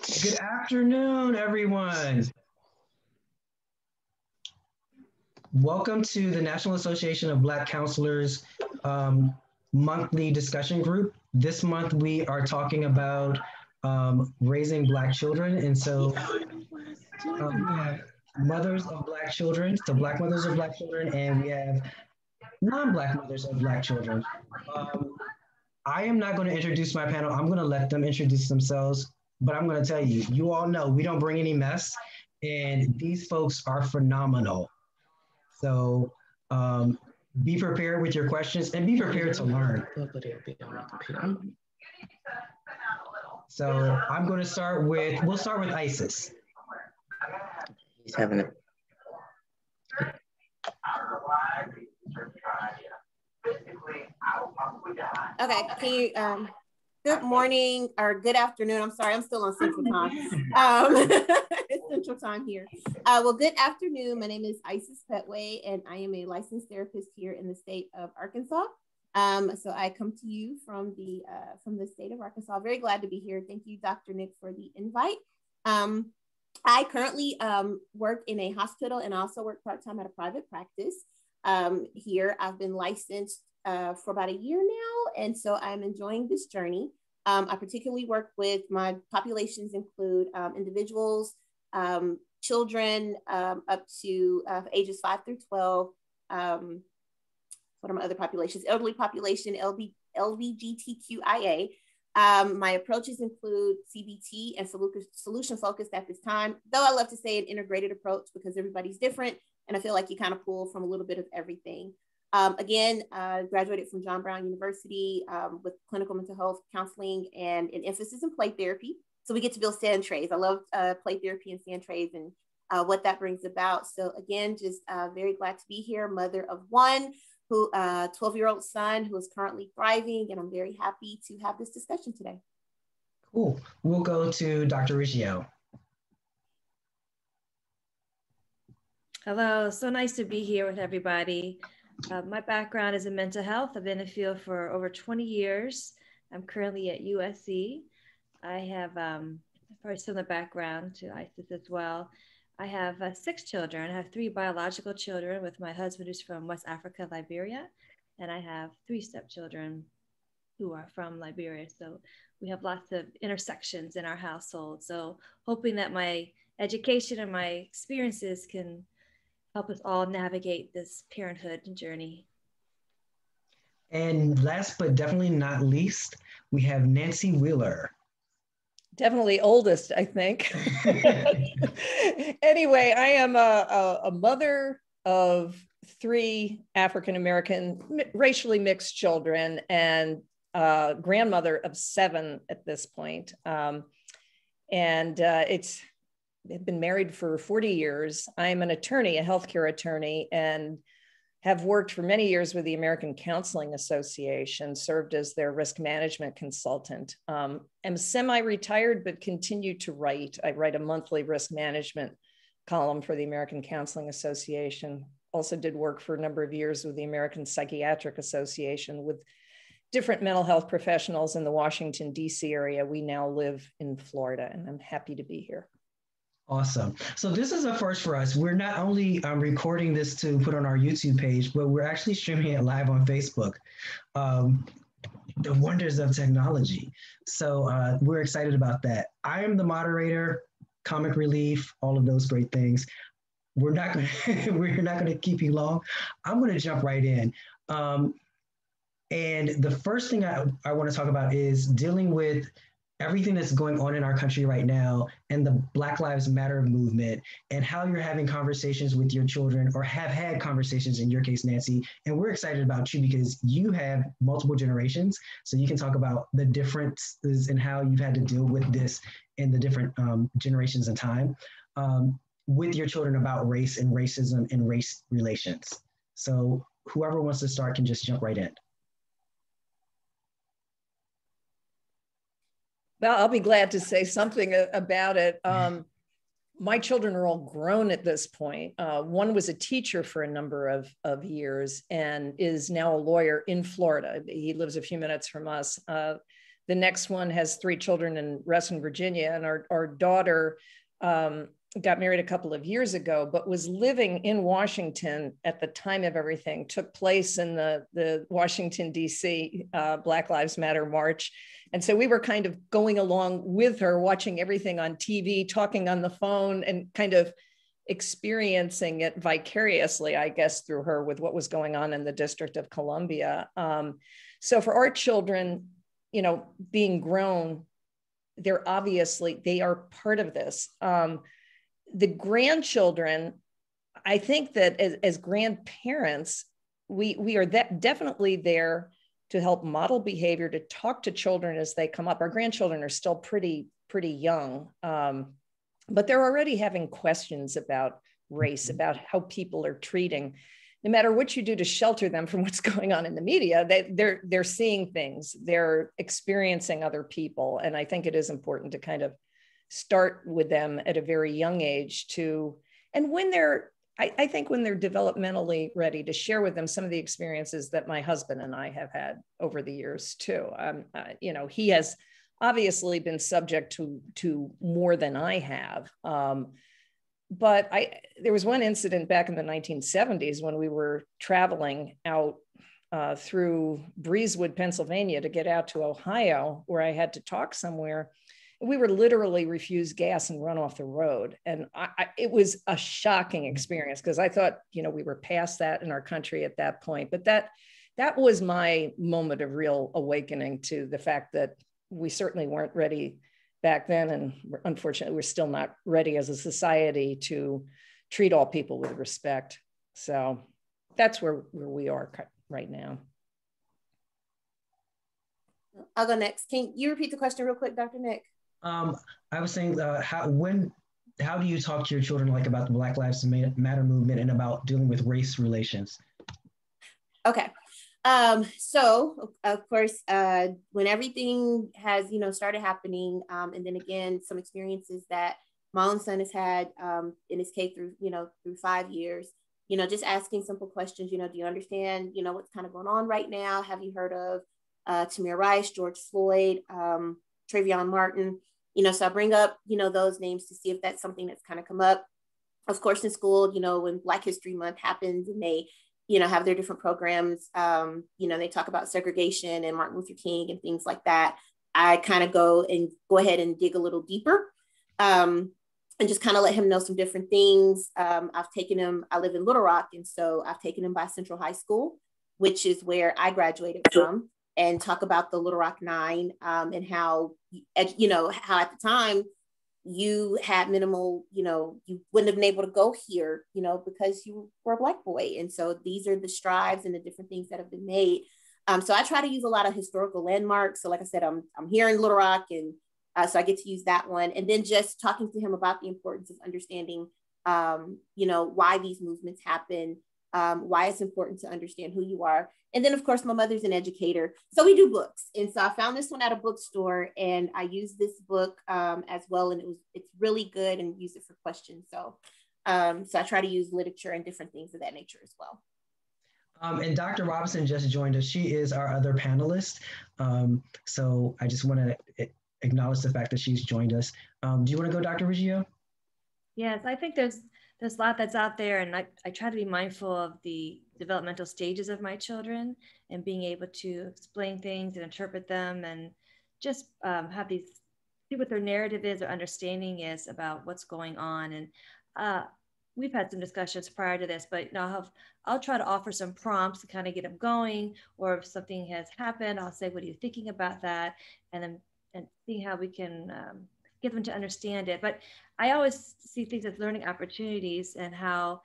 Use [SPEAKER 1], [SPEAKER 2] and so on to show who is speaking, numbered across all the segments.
[SPEAKER 1] Good afternoon, everyone. Welcome to the National Association of Black Counselors monthly discussion group. This month we are talking about raising Black children. And so we have mothers of Black children, so Black mothers of Black children, and we have non-Black mothers of Black children. I am not going to introduce my panel. I'm going to let them introduce themselves, but I'm going to tell you, you all know we don't bring any mess, and these folks are phenomenal. So be prepared with your questions and be prepared to learn. So I'm going to start with, we'll start with Isis.
[SPEAKER 2] He's having it.
[SPEAKER 3] Okay, can you, good morning or good afternoon. I'm sorry, I'm still on Central Time. It's Central Time here. Well, good afternoon. My name is Isis Petway, and I am a licensed therapist here in the state of Arkansas. So I come to you from the state of Arkansas. Very glad to be here. Thank you, Dr. Nick, for the invite. I currently work in a hospital and also work part-time at a private practice. Here, I've been licensed for about a year now, and so I'm enjoying this journey. I particularly work with, my populations include individuals, children up to ages 5 through 12. What are my other populations? Elderly population, LGBTQIA. My approaches include CBT and Solution Focused at this time, though I love to say an integrated approach because everybody's different, and I feel like you kind of pull from a little bit of everything. Again, graduated from John Brown University with clinical mental health counseling and an emphasis in play therapy. So we get to build sand trays. I love play therapy and sand trays and what that brings about. So again, just very glad to be here. Mother of one, who 12-year-old son who is currently thriving, and I'm very happy to have this discussion today.
[SPEAKER 1] Cool. We'll go to Dr. Riccio.
[SPEAKER 4] Hello, so nice to be here with everybody. My background is in mental health. I've been in the field for over 20 years. I'm currently at USC. I have probably similar background to Isis as well. I have 6 children. I have 3 biological children with my husband who's from West Africa, Liberia. And I have 3 stepchildren who are from Liberia. So we have lots of intersections in our household. So hoping that my education and my experiences can help us all navigate this parenthood journey.
[SPEAKER 1] And last but definitely not least, we have Nancy Wheeler.
[SPEAKER 5] Definitely oldest, I think. Anyway, I am a mother of 3 African-American racially mixed children and grandmother of 7 at this point. I've been married for 40 years. I'm an attorney, a healthcare attorney, and have worked for many years with the American Counseling Association, served as their risk management consultant. I'm semi-retired, but continue to write. I write a monthly risk management column for the American Counseling Association. Also did work for a number of years with the American Psychiatric Association with different mental health professionals in the Washington, D.C. area. We now live in Florida, and I'm happy to be here.
[SPEAKER 1] Awesome. So this is a first for us. We're not only recording this to put on our YouTube page, but we're actually streaming it live on Facebook. The wonders of technology. So we're excited about that. I am the moderator, comic relief, all of those great things. We're not gonna keep you long. I'm gonna jump right in. And the first thing I want to talk about is dealing with everything that's going on in our country right now and the Black Lives Matter movement and how you're having conversations with your children or have had conversations in your case, Nancy. And we're excited about you because you have multiple generations. So you can talk about the differences in how you've had to deal with this in the different generations and time with your children about race and racism and race relations. So whoever wants to start can just jump right in.
[SPEAKER 5] Well, I'll be glad to say something about it. My children are all grown at this point. One was a teacher for a number of years and is now a lawyer in Florida. He lives a few minutes from us. The next one has 3 children in Reston, Virginia. And our daughter got married a couple of years ago, but was living in Washington at the time of everything took place in the Washington, D.C. Black Lives Matter march. And so we were kind of going along with her, watching everything on TV, talking on the phone, and kind of experiencing it vicariously, I guess, through her with what was going on in the District of Columbia. So for our children, you know, being grown, they are part of this. The grandchildren, I think that as grandparents, we are definitely there to help model behavior, to talk to children as they come up. Our grandchildren are still pretty young, but they're already having questions about race, about how people are treating. No matter what you do to shelter them from what's going on in the media, they're seeing things, they're experiencing other people. And I think it is important to kind of start with them at a very young age and when I think when they're developmentally ready, to share with them some of the experiences that my husband and I have had over the years too. You know, he has obviously been subject to more than I have. But there was one incident back in the 1970s when we were traveling out through Breezewood, Pennsylvania to get out to Ohio, where I had to talk somewhere. We were literally refused gas and run off the road. And it was a shocking experience because I thought, you know, we were past that in our country at that point. But that was my moment of real awakening to the fact that we certainly weren't ready back then. And unfortunately, we're still not ready as a society to treat all people with respect. So that's where we are right now.
[SPEAKER 3] I'll go next. Can you repeat the question real quick, Dr. Nick?
[SPEAKER 1] I was saying, how do you talk to your children like about the Black Lives Matter movement and about dealing with race relations?
[SPEAKER 3] Okay. So of course, when everything has, you know, started happening, and then again, some experiences that my own son has had in his K through 5 years, you know, just asking simple questions, you know, do you understand, you know, what's kind of going on right now? Have you heard of Tamir Rice, George Floyd, Trayvon Martin? You know, so I bring up, you know, those names to see if that's something that's kind of come up. Of course, in school, you know, when Black History Month happens and they, you know, have their different programs, you know, they talk about segregation and Martin Luther King and things like that. I kind of go ahead and dig a little deeper and just kind of let him know some different things. I've taken him, I live in Little Rock, and so I've taken him by Central High School, which is where I graduated from, and talk about the Little Rock Nine and how, you know, how at the time you had minimal, you know, you wouldn't have been able to go here, you know, because you were a Black boy. And so these are the strides and the different things that have been made. So I try to use a lot of historical landmarks. So like I said, I'm here in Little Rock, and so I get to use that one. And then just talking to him about the importance of understanding, you know, why these movements happen, why it's important to understand who you are. And then of course, my mother's an educator, so we do books. And so I found this one at a bookstore, and I used this book as well. And it's really good, and use it for questions. So, so I try to use literature and different things of that nature as well.
[SPEAKER 1] And Dr. Robinson just joined us. She is our other panelist. So I just want to acknowledge the fact that she's joined us. Do you want to go, Dr. Riggio?
[SPEAKER 4] Yes, I think there's a lot that's out there, and I try to be mindful of the developmental stages of my children and being able to explain things and interpret them, and just see what their narrative is or understanding is about what's going on. And we've had some discussions prior to this, but I'll try to offer some prompts to kind of get them going, or if something has happened, I'll say, what are you thinking about that? And see how we can get them to understand it. But I always see things as learning opportunities, and how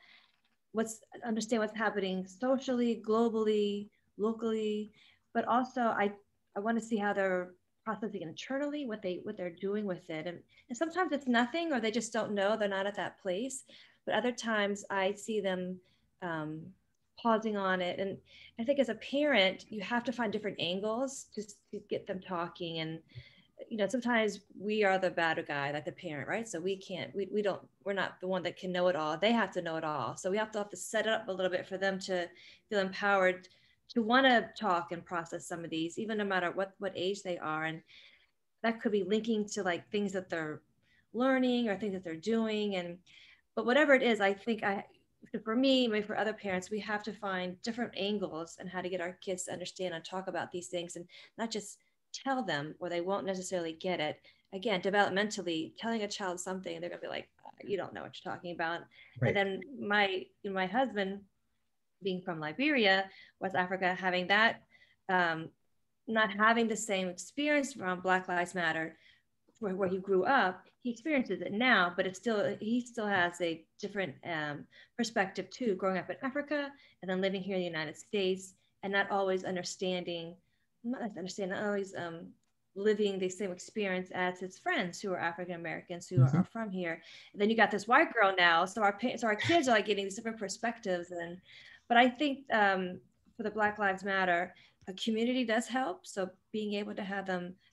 [SPEAKER 4] understand what's happening socially, globally, locally, but also I want to see how they're processing internally, what they're doing with it. And sometimes it's nothing, or they just don't know, they're not at that place. But other times I see them pausing on it. And I think as a parent, you have to find different angles just to get them talking. And you know, sometimes we are the bad guy, like the parent, right? So we're not the one that can know it all. They have to know it all. So we have to set it up a little bit for them to feel empowered want to talk and process some of these, even no matter what age they are. And that could be linking to like things that they're learning or things that they're doing. But whatever it is, I think for me, maybe for other parents, we have to find different angles and how to get our kids to understand and talk about these things, and not just tell them or they won't necessarily get it. Again, developmentally, telling a child something, they're gonna be like, you don't know what you're talking about. Right. And then my husband, being from Liberia, West Africa, having that, not having the same experience from Black Lives Matter, where he grew up, he experiences it now, but he still has a different perspective too, growing up in Africa and then living here in the United States, and not always living the same experience as his friends who are African Americans who are from here. And then you got this white girl now, so our kids are like getting these different perspectives. But I think for the Black Lives Matter, a community does help. So being able to have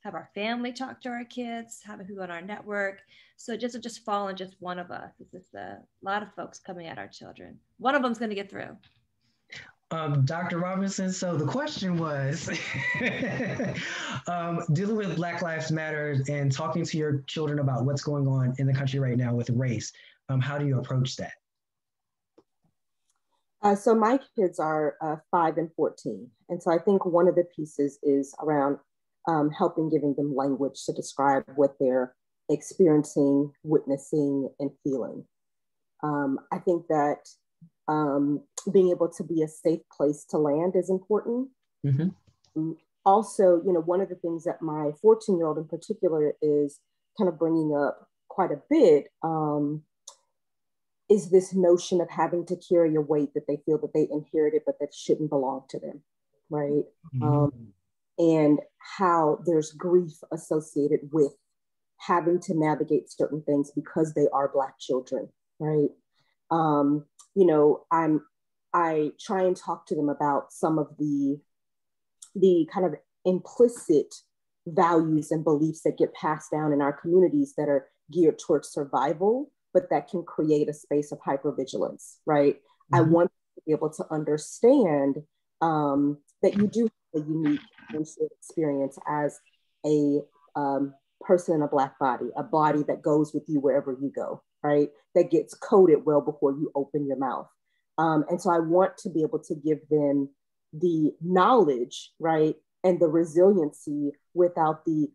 [SPEAKER 4] our family talk to our kids, having people on our network. So just to just fall on just one of us. It's just a lot of folks coming at our children. One of them's going to get through.
[SPEAKER 1] Dr. Robinson, so the question was, dealing with Black Lives Matter and talking to your children about what's going on in the country right now with race, how do you approach that?
[SPEAKER 6] So my kids are 5 and 14. And so I think one of the pieces is around helping giving them language to describe what they're experiencing, witnessing, and feeling. I think that being able to be a safe place to land is important. Also, one of the things that my 14-year-old in particular is kind of bringing up quite a bit is this notion of having to carry a weight that they feel that they inherited, but that shouldn't belong to them, right? And how there's grief associated with having to navigate certain things because they are Black children, right? I try and talk to them about some of the kind of implicit values and beliefs that get passed down in our communities that are geared towards survival, but that can create a space of hypervigilance, right? I want to be able to understand that you do have a unique and shared experience as a person in a Black body, a body that goes with you wherever you go, right? That gets coded well before you open your mouth. And so I want to be able to give them the knowledge, right? And the resiliency without the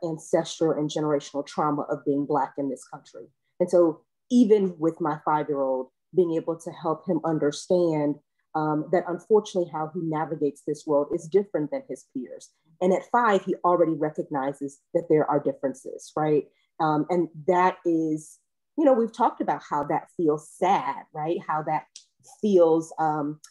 [SPEAKER 6] ancestral and generational trauma of being Black in this country. And so even with my 5-year-old, being able to help him understand that unfortunately how he navigates this world is different than his peers. And at 5, he already recognizes that there are differences, right? And that is, we've talked about how that feels sad, right? How that feels,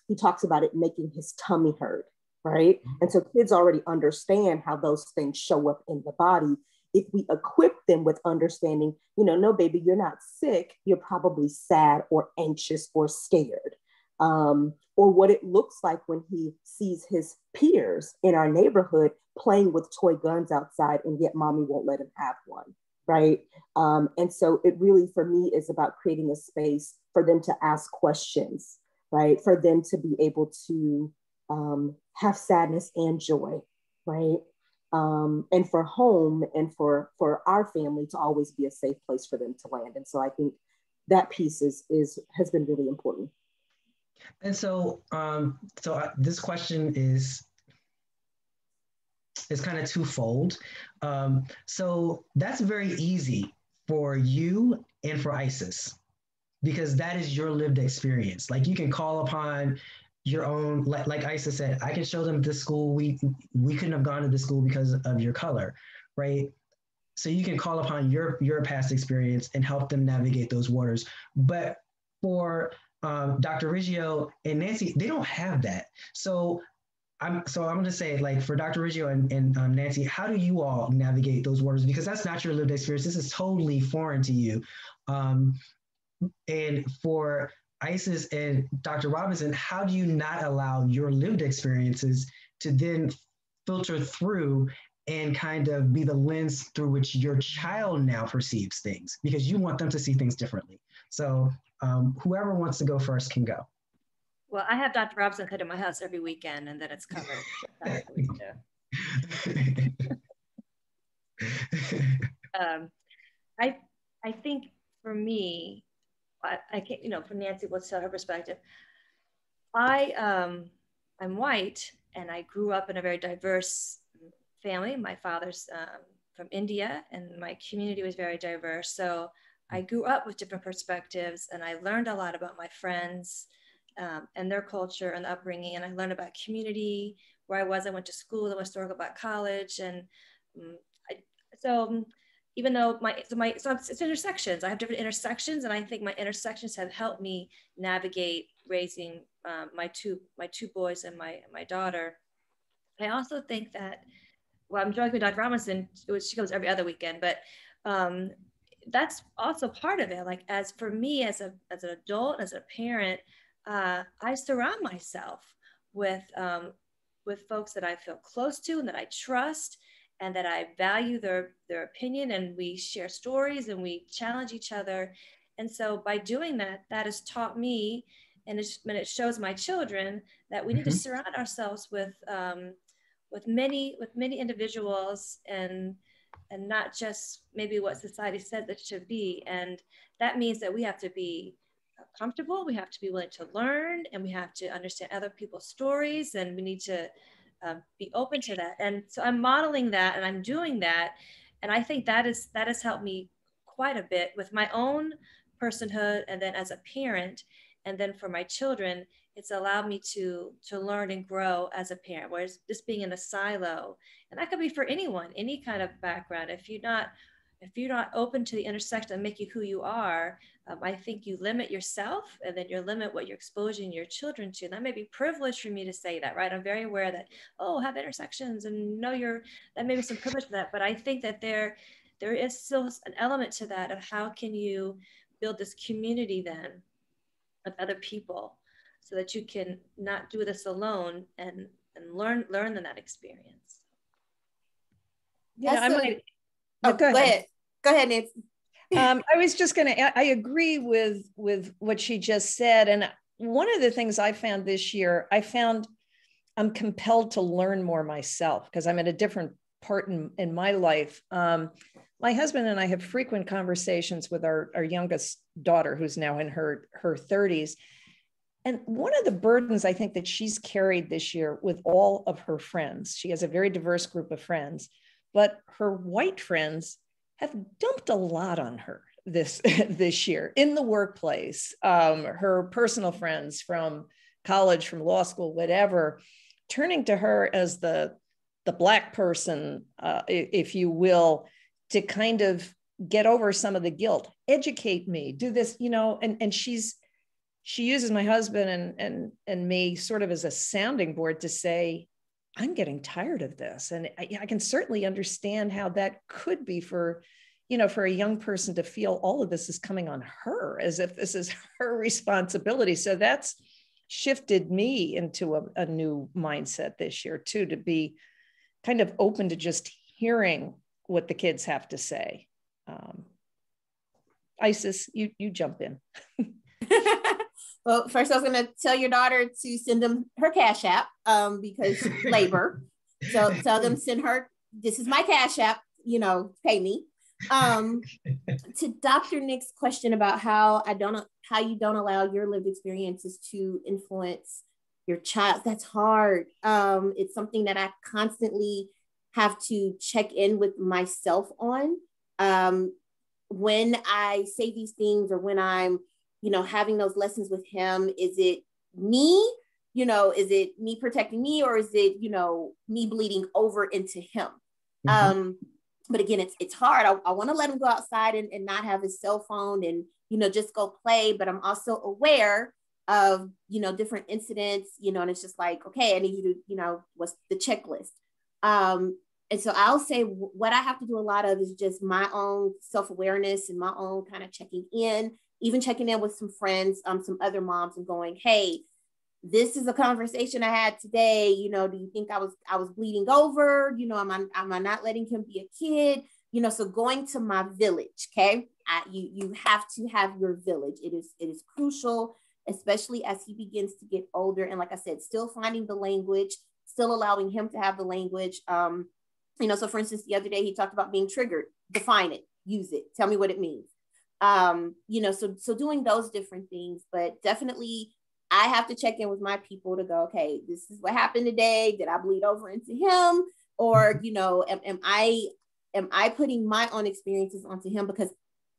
[SPEAKER 6] he talks about it making his tummy hurt, right? And so kids already understand how those things show up in the body. If we equip them with understanding, no, baby, you're not sick, you're probably sad or anxious or scared. Or what it looks like when he sees his peers in our neighborhood playing with toy guns outside and yet mommy won't let him have one, right? And so it really, for me, is about creating a space for them to ask questions, right? For them to be able to have sadness and joy, right? And for home and for our family to always be a safe place for them to land. And so I think that piece has been really important.
[SPEAKER 1] And so, this question is kind of twofold. So that's very easy for you and for Isis, because that is your lived experience. Like you can call upon your own, like Isis said, I can show them this school. We couldn't have gone to this school because of your color, right? So you can call upon your past experience and help them navigate those waters. But for Dr. Riggio and Nancy, they don't have that. So I'm going to say, like, for Dr. Riggio and Nancy, how do you all navigate those waters? Because that's not your lived experience. This is totally foreign to you. And for Isis and Dr. Robinson, how do you not allow your lived experiences to then filter through and kind of be the lens through which your child now perceives things? Because you want them to see things differently. So whoever wants to go first can go.
[SPEAKER 4] Well, I have Dr. Robinson come to my house every weekend, and then it's covered. I think for me, I can't, you know, from Nancy, let's tell her perspective. I'm white, and I grew up in a very diverse family. My father's from India, and my community was very diverse. So I grew up with different perspectives, and I learned a lot about my friends and their culture and upbringing. And I learned about community, where I was. I went to school, I went to Storyville College, and even though it's intersections. I have different intersections, and I think my intersections have helped me navigate raising my two boys and my daughter. I also think that, well, I'm joking with Dr. Robinson, she comes every other weekend, but that's also part of it. Like, as for me, as an adult, as a parent, I surround myself with folks that I feel close to and that I trust, and that I value their opinion, and we share stories and we challenge each other. And so by doing that, that has taught me, and it shows my children, that we need to surround ourselves with many individuals, and not just maybe what society said that should be. And that means that we have to be comfortable, we have to be willing to learn, and we have to understand other people's stories, and we need to be open to that. And so I'm modeling that, and I'm doing that. And I think that has helped me quite a bit with my own personhood, and then as a parent, and then for my children, it's allowed me to learn and grow as a parent. Whereas just being in a silo, and that could be for anyone, any kind of background. If you're not open to the intersection and make you who you are, I think you limit yourself, and then you limit what you're exposing your children to. And that may be privilege for me to say that, right? I'm very aware that, have intersections, and that may be some privilege for that. But I think that there is still an element to that of how can you build this community then of other people, so that you can not do this alone, and learn in that experience.
[SPEAKER 5] Yeah,
[SPEAKER 3] go ahead. Go ahead, Nancy.
[SPEAKER 5] I was just going to, I agree with what she just said. And one of the things I found this year, I'm compelled to learn more myself, because I'm at a different part in my life. My husband and I have frequent conversations with our youngest daughter, who's now in her 30s. And one of the burdens I think that she's carried this year with all of her friends, she has a very diverse group of friends, but her white friends have dumped a lot on her this year in the workplace. Her personal friends from college, from law school, whatever, turning to her as the Black person, if you will, to kind of get over some of the guilt, educate me, do this, and she uses my husband and me sort of as a sounding board to say, I'm getting tired of this. And I can certainly understand how that could be for a young person to feel all of this is coming on her, as if this is her responsibility. So that's shifted me into a new mindset this year too, to be kind of open to just hearing what the kids have to say. Isis, you jump in.
[SPEAKER 3] Well, first I was going to tell your daughter to send them her Cash App because labor. So tell them, send her, this is my Cash App, pay me. To Dr. Nick's question about how you don't allow your lived experiences to influence your child, that's hard. It's something that I constantly have to check in with myself on. When I say these things, or when I'm having those lessons with him, is it me? Is it me protecting me, or is it, me bleeding over into him? But again, it's hard. I want to let him go outside and not have his cell phone and, just go play. But I'm also aware of, different incidents, and it's just like, okay, I need you to, what's the checklist? And so I'll say what I have to do a lot of is just my own self-awareness and my own kind of checking in, even checking in with some friends, some other moms, and going, hey, this is a conversation I had today. Do you think I was bleeding over? Am I not letting him be a kid? So going to my village, okay? You have to have your village. It is crucial. especially as he begins to get older. And like I said, still finding the language, still allowing him to have the language. You know, so for instance, the other day he talked about being triggered. Define it, use it, tell me what it means. You know, so doing those different things, but definitely I have to check in with my people to go, okay, this is what happened today. Did I bleed over into him? Or, you know, am I putting my own experiences onto him? Because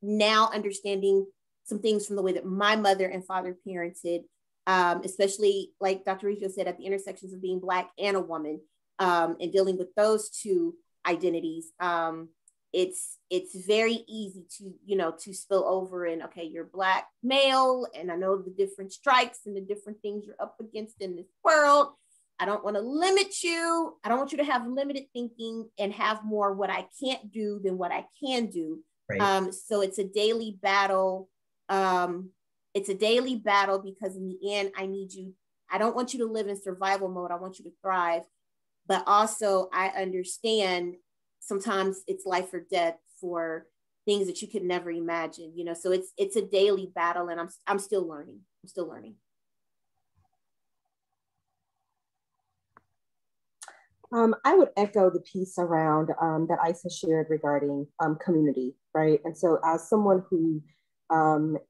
[SPEAKER 3] now understanding some things from the way that my mother and father parented, especially like Dr. Rijo said, at the intersections of being Black and a woman, and dealing with those two identities, it's very easy to, you know, to spill over and, okay, you're Black male, and I know the different strikes and the different things you're up against in this world. I don't want to limit you. I don't want you to have limited thinking and have more what I can't do than what I can do. Right. So it's a daily battle. It's a daily battle because in the end, I don't want you to live in survival mode. I want you to thrive. But also I understand sometimes it's life or death for things that you could never imagine, you know, so it's a daily battle, and I'm still learning. I'm still learning.
[SPEAKER 6] I would echo the piece around that Isa shared regarding community, right? And so as someone who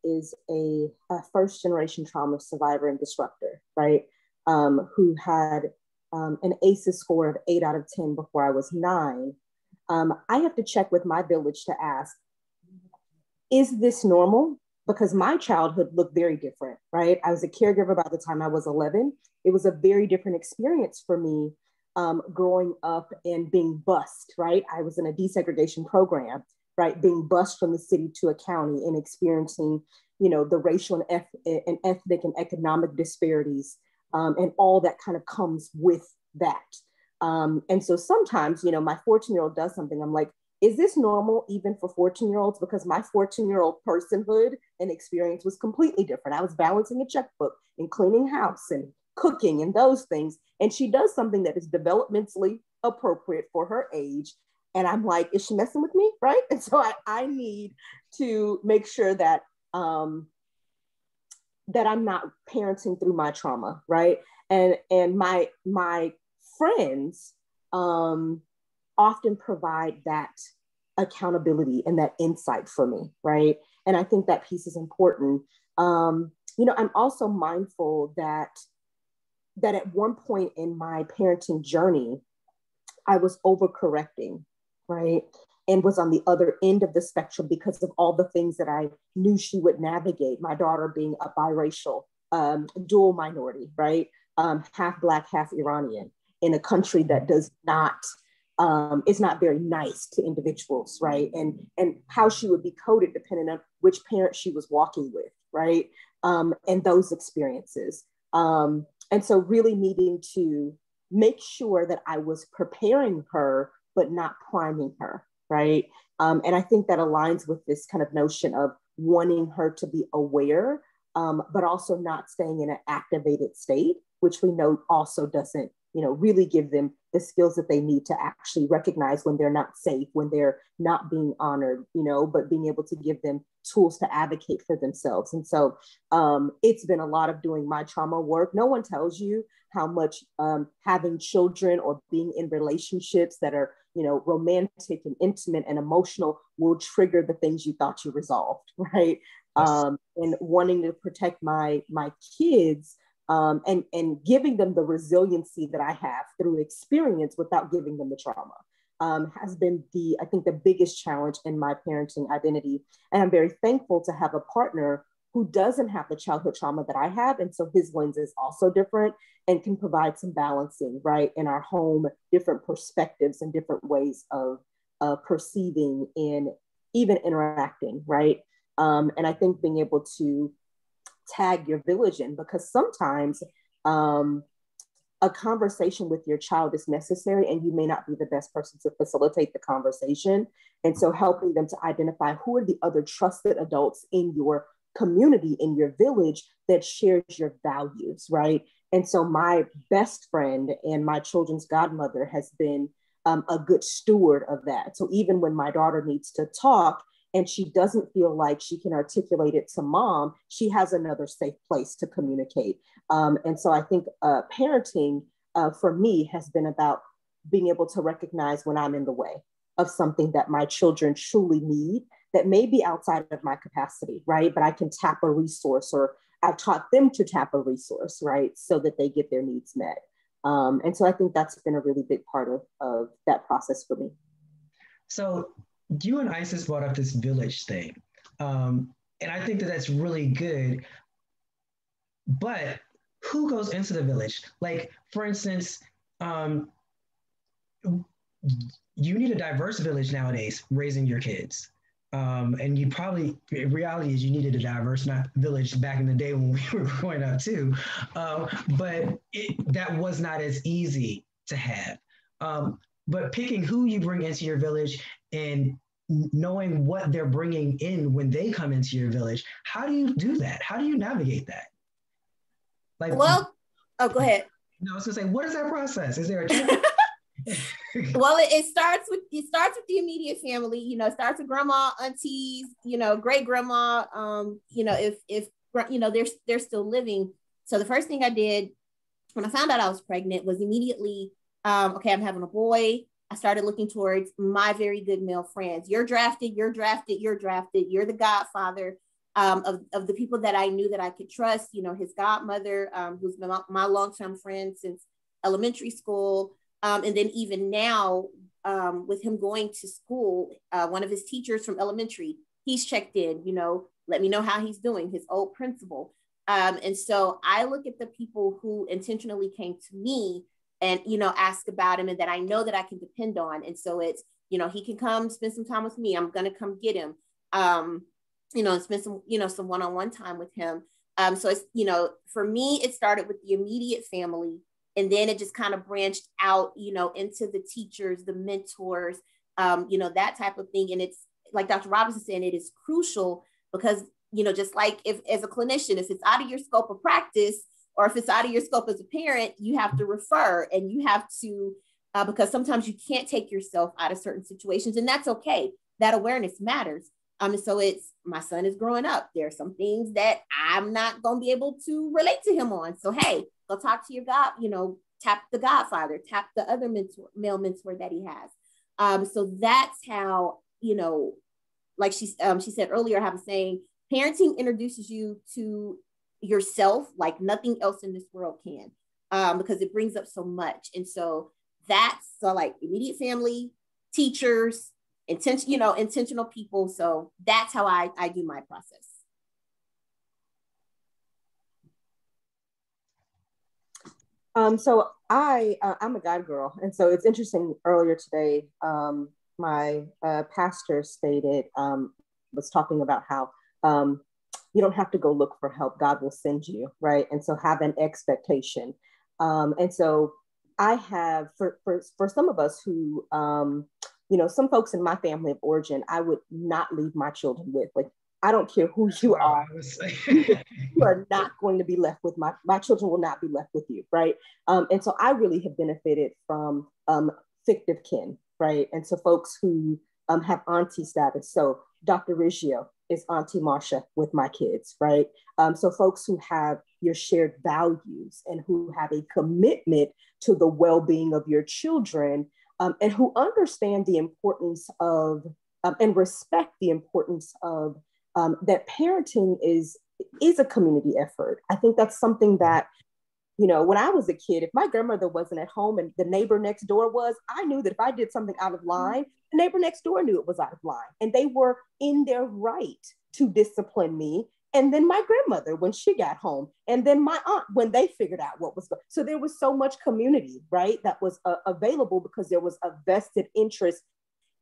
[SPEAKER 6] is a first generation trauma survivor and disruptor, right? Who had an ACEs score of 8 out of 10 before I was 9, I have to check with my village to ask, is this normal? Because my childhood looked very different, right? I was a caregiver by the time I was 11. It was a very different experience for me growing up and being bused, right? I was in a desegregation program, right? Being bused from the city to a county and experiencing, you know, the racial and ethnic and economic disparities and all that kind of comes with that. And so sometimes, you know, my 14-year-old does something, I'm like, is this normal even for 14-year-olds? Because my 14-year-old personhood and experience was completely different. I was balancing a checkbook and cleaning house and cooking and those things. And she does something that is developmentally appropriate for her age. And I'm like, is she messing with me? Right. And so I need to make sure that that I'm not parenting through my trauma. Right. And my friends often provide that accountability and that insight for me. Right. And I think that piece is important. You know, I'm also mindful that at one point in my parenting journey, I was overcorrecting, right? And was on the other end of the spectrum because of all the things that I knew she would navigate. My daughter being a biracial, dual minority, right? Half Black, half Iranian, in a country that does not, is not very nice to individuals, right? And how she would be coded depending on which parent she was walking with, right? And those experiences. And so really needing to make sure that I was preparing her, but not priming her, right? And I think that aligns with this kind of notion of wanting her to be aware, but also not staying in an activated state, which we know also doesn't, you know, really give them the skills that they need to actually recognize when they're not safe, when they're not being honored, you know, but being able to give them tools to advocate for themselves. And so it's been a lot of doing my trauma work. No one tells you how much having children or being in relationships that are, you know, romantic and intimate and emotional will trigger the things you thought you resolved, right? Yes. And wanting to protect my kids and giving them the resiliency that I have through experience without giving them the trauma has been I think the biggest challenge in my parenting identity. And I'm very thankful to have a partner who doesn't have the childhood trauma that I have. And so his lens is also different and can provide some balancing, right, in our home, different perspectives and different ways of perceiving and even interacting, right? And I think being able to tag your village in, because sometimes a conversation with your child is necessary and you may not be the best person to facilitate the conversation. And so helping them to identify who are the other trusted adults in your community, in your village that shares your values, right? And so my best friend and my children's godmother has been a good steward of that. So even when my daughter needs to talk and she doesn't feel like she can articulate it to mom, she has another safe place to communicate. And so I think parenting for me has been about being able to recognize when I'm in the way of something that my children truly need that may be outside of my capacity, right? But I can tap a resource, or I've taught them to tap a resource, right? So that they get their needs met. And so I think that's been a really big part of that process for me.
[SPEAKER 1] So you and Isis brought up this village thing. And I think that that's really good. But who goes into the village? Like, for instance, you need a diverse village nowadays raising your kids. And you probably, reality is you needed a diverse village back in the day when we were growing up too. But that was not as easy to have. But picking who you bring into your village and knowing what they're bringing in when they come into your village, how do you do that? How do you navigate that? Like,
[SPEAKER 3] well, oh, go ahead.
[SPEAKER 1] No, I was gonna say, what is that process? Is there a
[SPEAKER 3] Well, it starts with the immediate family. You know, it starts with grandma, aunties, you know, great grandma. You know, if you know they're still living. So the first thing I did when I found out I was pregnant was immediately, okay, I'm having a boy. I started looking towards my very good male friends. You're drafted. You're drafted. You're drafted. You're the godfather of the people that I knew that I could trust. You know, his godmother, who's been my longtime friend since elementary school. And then even now, with him going to school, one of his teachers from elementary, he's checked in, you know, let me know how he's doing, his old principal. And so I look at the people who intentionally came to me and, you know, ask about him and that I know that I can depend on. And so it's, you know, he can come spend some time with me. I'm going to come get him, you know, and spend some, you know, some one-on-one time with him. So it's, you know, for me, it started with the immediate family. And then it just kind of branched out, you know, into the teachers, the mentors, you know, that type of thing. And it's like Dr. Robinson said, it is crucial because, you know, just like if as a clinician, if it's out of your scope of practice or if it's out of your scope as a parent, you have to refer and you have to, because sometimes you can't take yourself out of certain situations and that's okay. That awareness matters. And so it's, my son is growing up. There are some things that I'm not going to be able to relate to him on. So, hey, go talk to your God, you know, tap the godfather, tap the other mentor, male mentor that he has. So that's how, you know, like she said earlier, I have a saying, parenting introduces you to yourself like nothing else in this world can, because it brings up so much. And so that's like immediate family, teachers, intentional people. So that's how I do my process.
[SPEAKER 6] So I'm a God girl. And so it's interesting, earlier today, my pastor stated, was talking about how you don't have to go look for help. God will send you, right? And so have an expectation. And so I have, for some of us who, you know, some folks in my family of origin, I would not leave my children with. Like, I don't care who you are, you are not going to be left with my children will not be left with you, right? And so I really have benefited from fictive kin, right? And so folks who have auntie status. So Dr. Riggio is Auntie Marsha with my kids, right? So folks who have your shared values and who have a commitment to the well-being of your children, and who understand the importance of and respect the importance of that parenting is a community effort. I think that's something that, you know, when I was a kid, if my grandmother wasn't at home and the neighbor next door was, I knew that if I did something out of line, the neighbor next door knew it was out of line. And they were in their right to discipline me. And then my grandmother, when she got home, and then my aunt, when they figured out what was going on. So there was so much community, right, that was available because there was a vested interest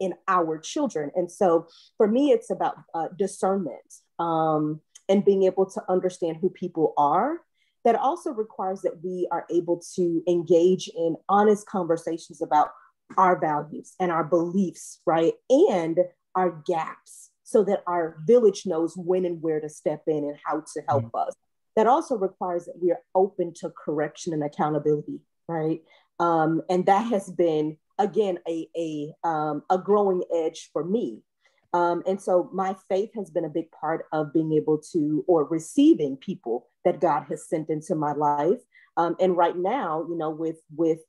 [SPEAKER 6] in our children. And so for me, it's about discernment and being able to understand who people are. That also requires that we are able to engage in honest conversations about our values and our beliefs, right? And our gaps, so that our village knows when and where to step in and how to help us. That also requires that we are open to correction and accountability, right? And that has been, again, a growing edge for me. And so my faith has been a big part of being able to, or receiving people that God has sent into my life. And right now, you know, with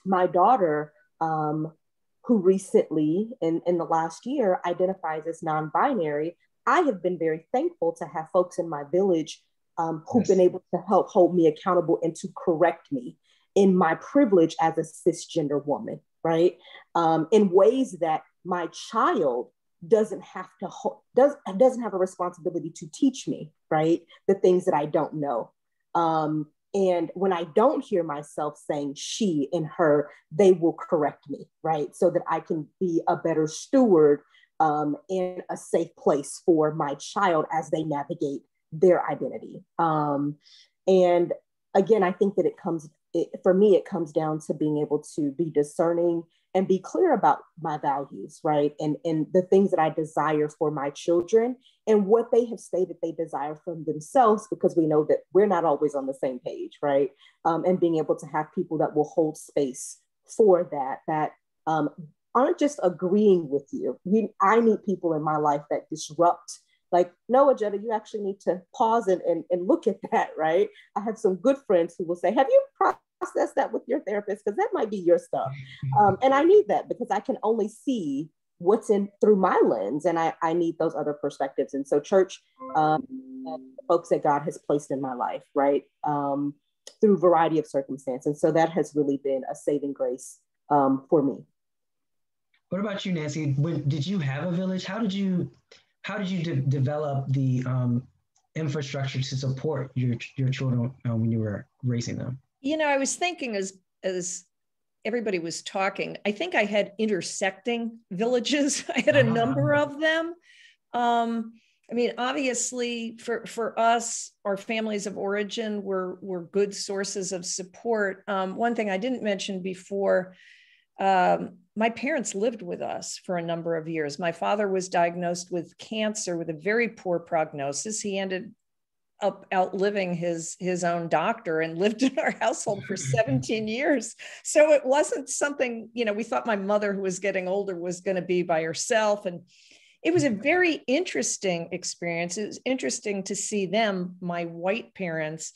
[SPEAKER 6] my daughter, who recently in the last year identifies as non-binary, I have been very thankful to have folks in my village who've been able to help hold me accountable and to correct me in my privilege as a cisgender woman, right? In ways that my child doesn't have a responsibility to teach me, right? The things that I don't know. And when I don't hear myself saying she and her, they will correct me, right? So that I can be a better steward and a safe place for my child as they navigate their identity. And again, I think that for me, it comes down to being able to be discerning and be clear about my values, right? And the things that I desire for my children and what they have stated they desire from themselves, because we know that we're not always on the same page, right? And being able to have people that will hold space for that aren't just agreeing with you. I need people in my life that disrupt, like, no, Ajetta, you actually need to pause and look at that, right? I have some good friends who will say, have you process that with your therapist, because that might be your stuff. And I need that because I can only see what's in through my lens, and I need those other perspectives. And so church, and the folks that God has placed in my life, right, through a variety of circumstances. And so that has really been a saving grace for me.
[SPEAKER 1] What about you, Nancy? Did you have a village? How did you develop the infrastructure to support your children when you were raising them?
[SPEAKER 5] You know, I was thinking as everybody was talking, I think I had intersecting villages. I had a number of them. I mean, obviously for us, our families of origin were good sources of support. One thing I didn't mention before, my parents lived with us for a number of years. My father was diagnosed with cancer with a very poor prognosis. He ended up outliving his own doctor and lived in our household for 17 years. So it wasn't something, you know, we thought my mother, who was getting older, was going to be by herself. And it was a very interesting experience. It was interesting to see them, my white parents,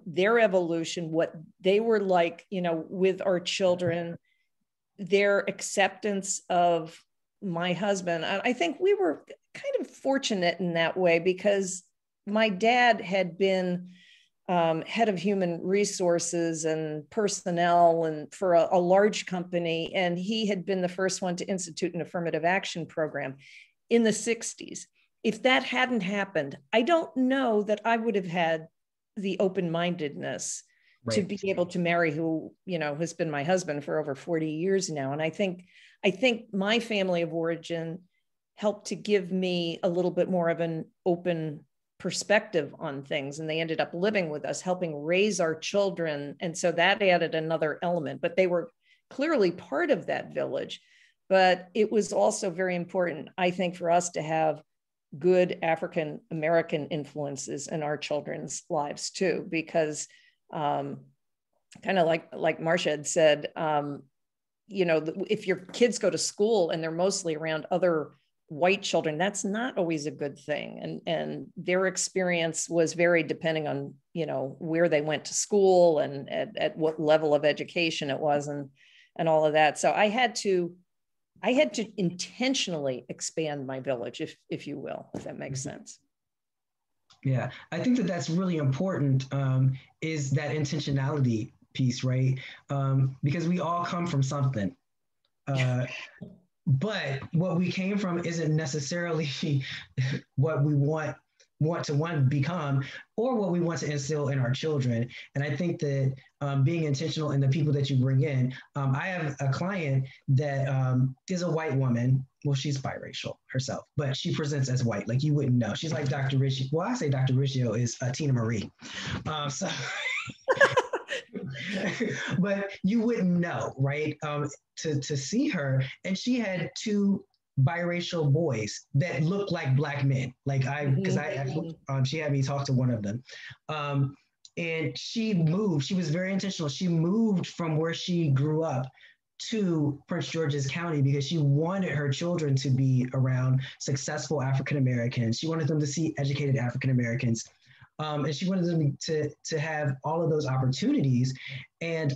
[SPEAKER 5] their evolution, what they were like, you know, with our children, their acceptance of my husband. I think we were kind of fortunate in that way because my dad had been head of human resources and personnel and for a large company, and he had been the first one to institute an affirmative action program in the 60s. If that hadn't happened, I don't know that I would have had the open-mindedness to be able to marry who, you know, has been my husband for over 40 years now. And I think my family of origin helped to give me a little bit more of an open perspective on things. And they ended up living with us, helping raise our children. And so that added another element, but they were clearly part of that village. But it was also very important, I think, for us to have good African American influences in our children's lives too, because kind of like Marcia had said, you know, if your kids go to school and they're mostly around other white children, that's not always a good thing. And their experience was very depending on, you know, where they went to school and at what level of education it was and all of that. So I had to intentionally expand my village, if you will, if that makes sense.
[SPEAKER 1] Yeah, I think that's really important, is that intentionality piece, right? Because we all come from something. But what we came from isn't necessarily what we want to become or what we want to instill in our children. And I think that being intentional in the people that you bring in, I have a client that is a white woman. Well, she's biracial herself, but she presents as white. Like you wouldn't know. She's like Dr. Riccio. Well, I say Dr. Riccio is Tina Marie. So but you wouldn't know, right? To see her, and she had two biracial boys that looked like Black men. Like she had me talk to one of them, and she moved. She was very intentional. She moved from where she grew up to Prince George's County because she wanted her children to be around successful African Americans. She wanted them to see educated African Americans. And she wanted them to have all of those opportunities. And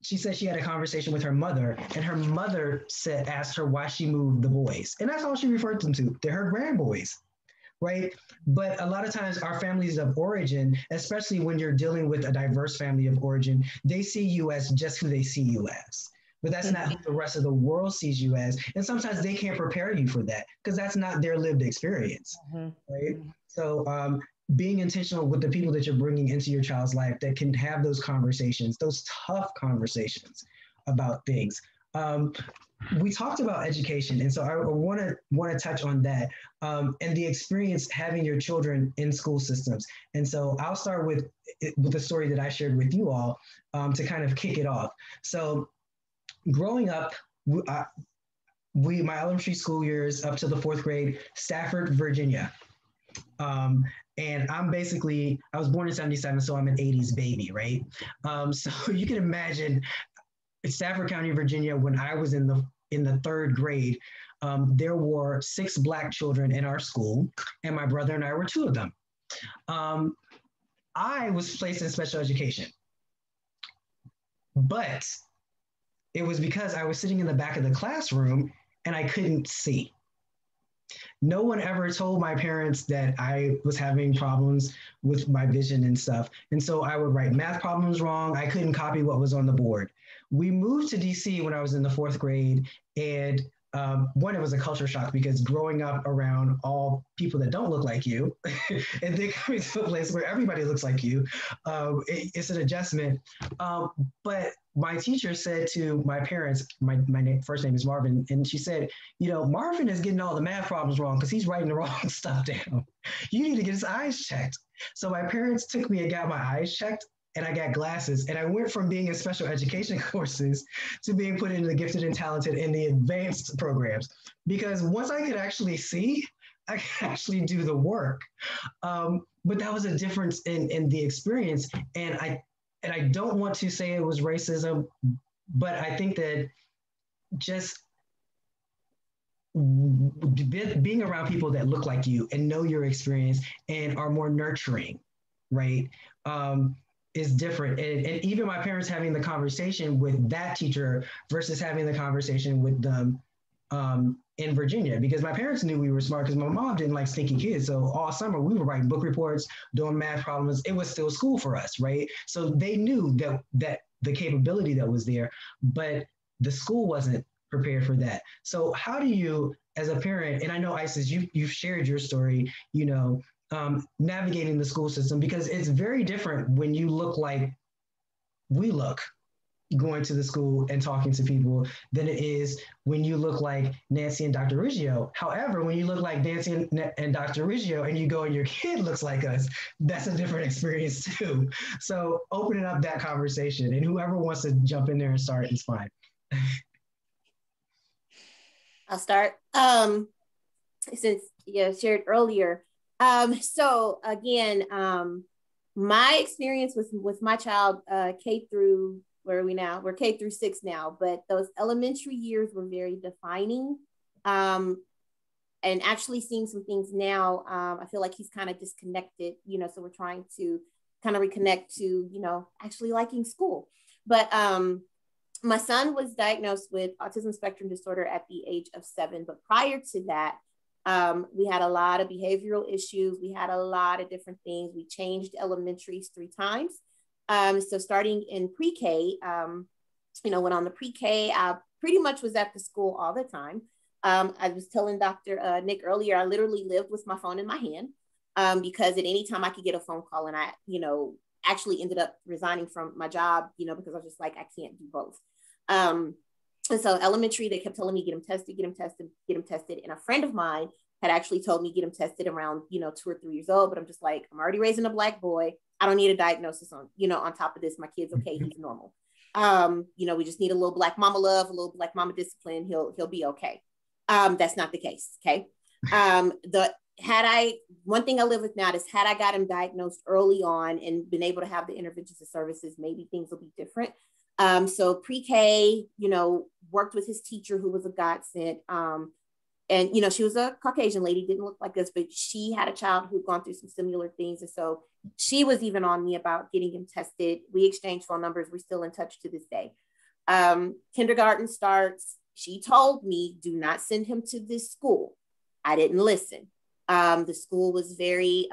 [SPEAKER 1] she said she had a conversation with her mother, and her mother asked her why she moved the boys. And that's all she referred them to. They're her grandboys, right? But a lot of times our families of origin, especially when you're dealing with a diverse family of origin, they see you as just who they see you as. But that's not who the rest of the world sees you as. And sometimes they can't prepare you for that because that's not their lived experience, right? So being intentional with the people that you're bringing into your child's life that can have those conversations, those tough conversations about things. We talked about education, and so I want to touch on that and the experience having your children in school systems. And so I'll start with the story that I shared with you all to kind of kick it off. So growing up, my elementary school years up to the 4th grade, Stafford, Virginia. And I was born in 77, so I'm an 80s baby, right? So you can imagine Stafford County, Virginia, when I was in the 3rd grade, there were 6 Black children in our school, and my brother and I were 2 of them. I was placed in special education, but it was because I was sitting in the back of the classroom and I couldn't see. No one ever told my parents that I was having problems with my vision and stuff. And so I would write math problems wrong. I couldn't copy what was on the board. We moved to DC when I was in the 4th grade. And one, it was a culture shock because growing up around all people that don't look like you, and then coming to a place where everybody looks like you, it's an adjustment. But my teacher said to my parents, my first name is Marvin, and she said, Marvin is getting all the math problems wrong because he's writing the wrong stuff down. You need to get his eyes checked. So my parents took me and got my eyes checked, and I got glasses. And I went from being in special education courses to being put into the gifted and talented in the advanced programs. Because once I could actually see, I could actually do the work. But that was a difference in the experience. And I don't want to say it was racism, but I think that just being around people that look like you and know your experience and are more nurturing, right, is different. And even my parents having the conversation with that teacher versus having the conversation with them in Virginia, because my parents knew we were smart because my mom didn't like sneaky kids. So all summer we were writing book reports, doing math problems. It was still school for us, right? So they knew that the capability that was there, but the school wasn't prepared for that. So how do you, as a parent, and I know Isis, you've shared your story, navigating the school system, because it's very different when you look like we look going to the school and talking to people than it is when you look like Nancy and Dr. Riggio. However, when you look like Nancy and Dr. Riggio and you go and your kid looks like us, that's a different experience too. So opening up that conversation, and whoever wants to jump in there and start is fine.
[SPEAKER 3] I'll start. Since shared earlier. So again, my experience with my child, K through, where are we now? We're K through 6 now, but those elementary years were very defining. And actually seeing some things now, I feel like he's kind of disconnected, so we're trying to kind of reconnect to, actually liking school. But my son was diagnosed with autism spectrum disorder at the age of 7. But prior to that, we had a lot of behavioral issues. We had a lot of different things. We changed elementaries 3 times. So starting in pre-K, went on the pre-K, I pretty much was at the school all the time. I was telling Dr. Nick earlier, I literally lived with my phone in my hand because at any time I could get a phone call, and I, actually ended up resigning from my job, because I was just like, I can't do both. And so elementary, they kept telling me, get him tested, get him tested, get him tested. And a friend of mine had actually told me, get him tested around, 2 or 3 years old. But I'm just like, I'm already raising a Black boy. I don't need a diagnosis on, on top of this. My kid's okay. He's normal. We just need a little Black mama love, a little Black mama discipline. He'll be okay. That's not the case. Okay. One thing I live with now is, had I got him diagnosed early on and been able to have the interventions and services, maybe things will be different. So pre-K, worked with his teacher who was a godsend. And, she was a Caucasian lady, didn't look like us, but she had a child who'd gone through some similar things. And so she was even on me about getting him tested. We exchanged phone numbers. We're still in touch to this day. Kindergarten starts. She told me, do not send him to this school. I didn't listen. The school was very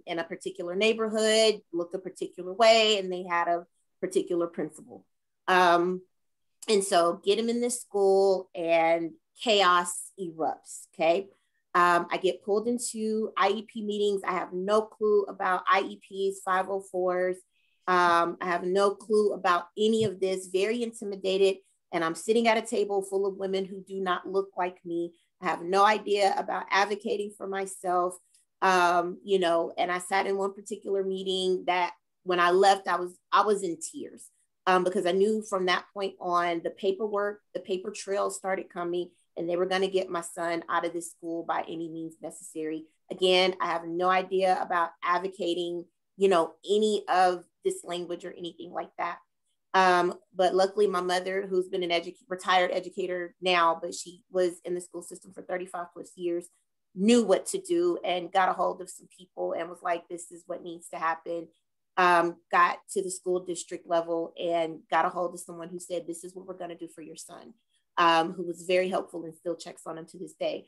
[SPEAKER 3] in a particular neighborhood, looked a particular way, and they had a particular principal. And so get him in this school and chaos erupts, okay? I get pulled into IEP meetings. I have no clue about IEPs, 504s. I have no clue about any of this, very intimidated. And I'm sitting at a table full of women who do not look like me. I have no idea about advocating for myself, and I sat in one particular meeting that when I left, I was in tears because I knew from that point on, the paper trail started coming, and they were going to get my son out of this school by any means necessary. Again, I have no idea about advocating, any of this language or anything like that. But luckily my mother, who's been an retired educator now, but she was in the school system for 35 plus years, knew what to do and got a hold of some people and was like, this is what needs to happen. Got to the school district level and got a hold of someone who said, this is what we're going to do for your son, who was very helpful and still checks on him to this day.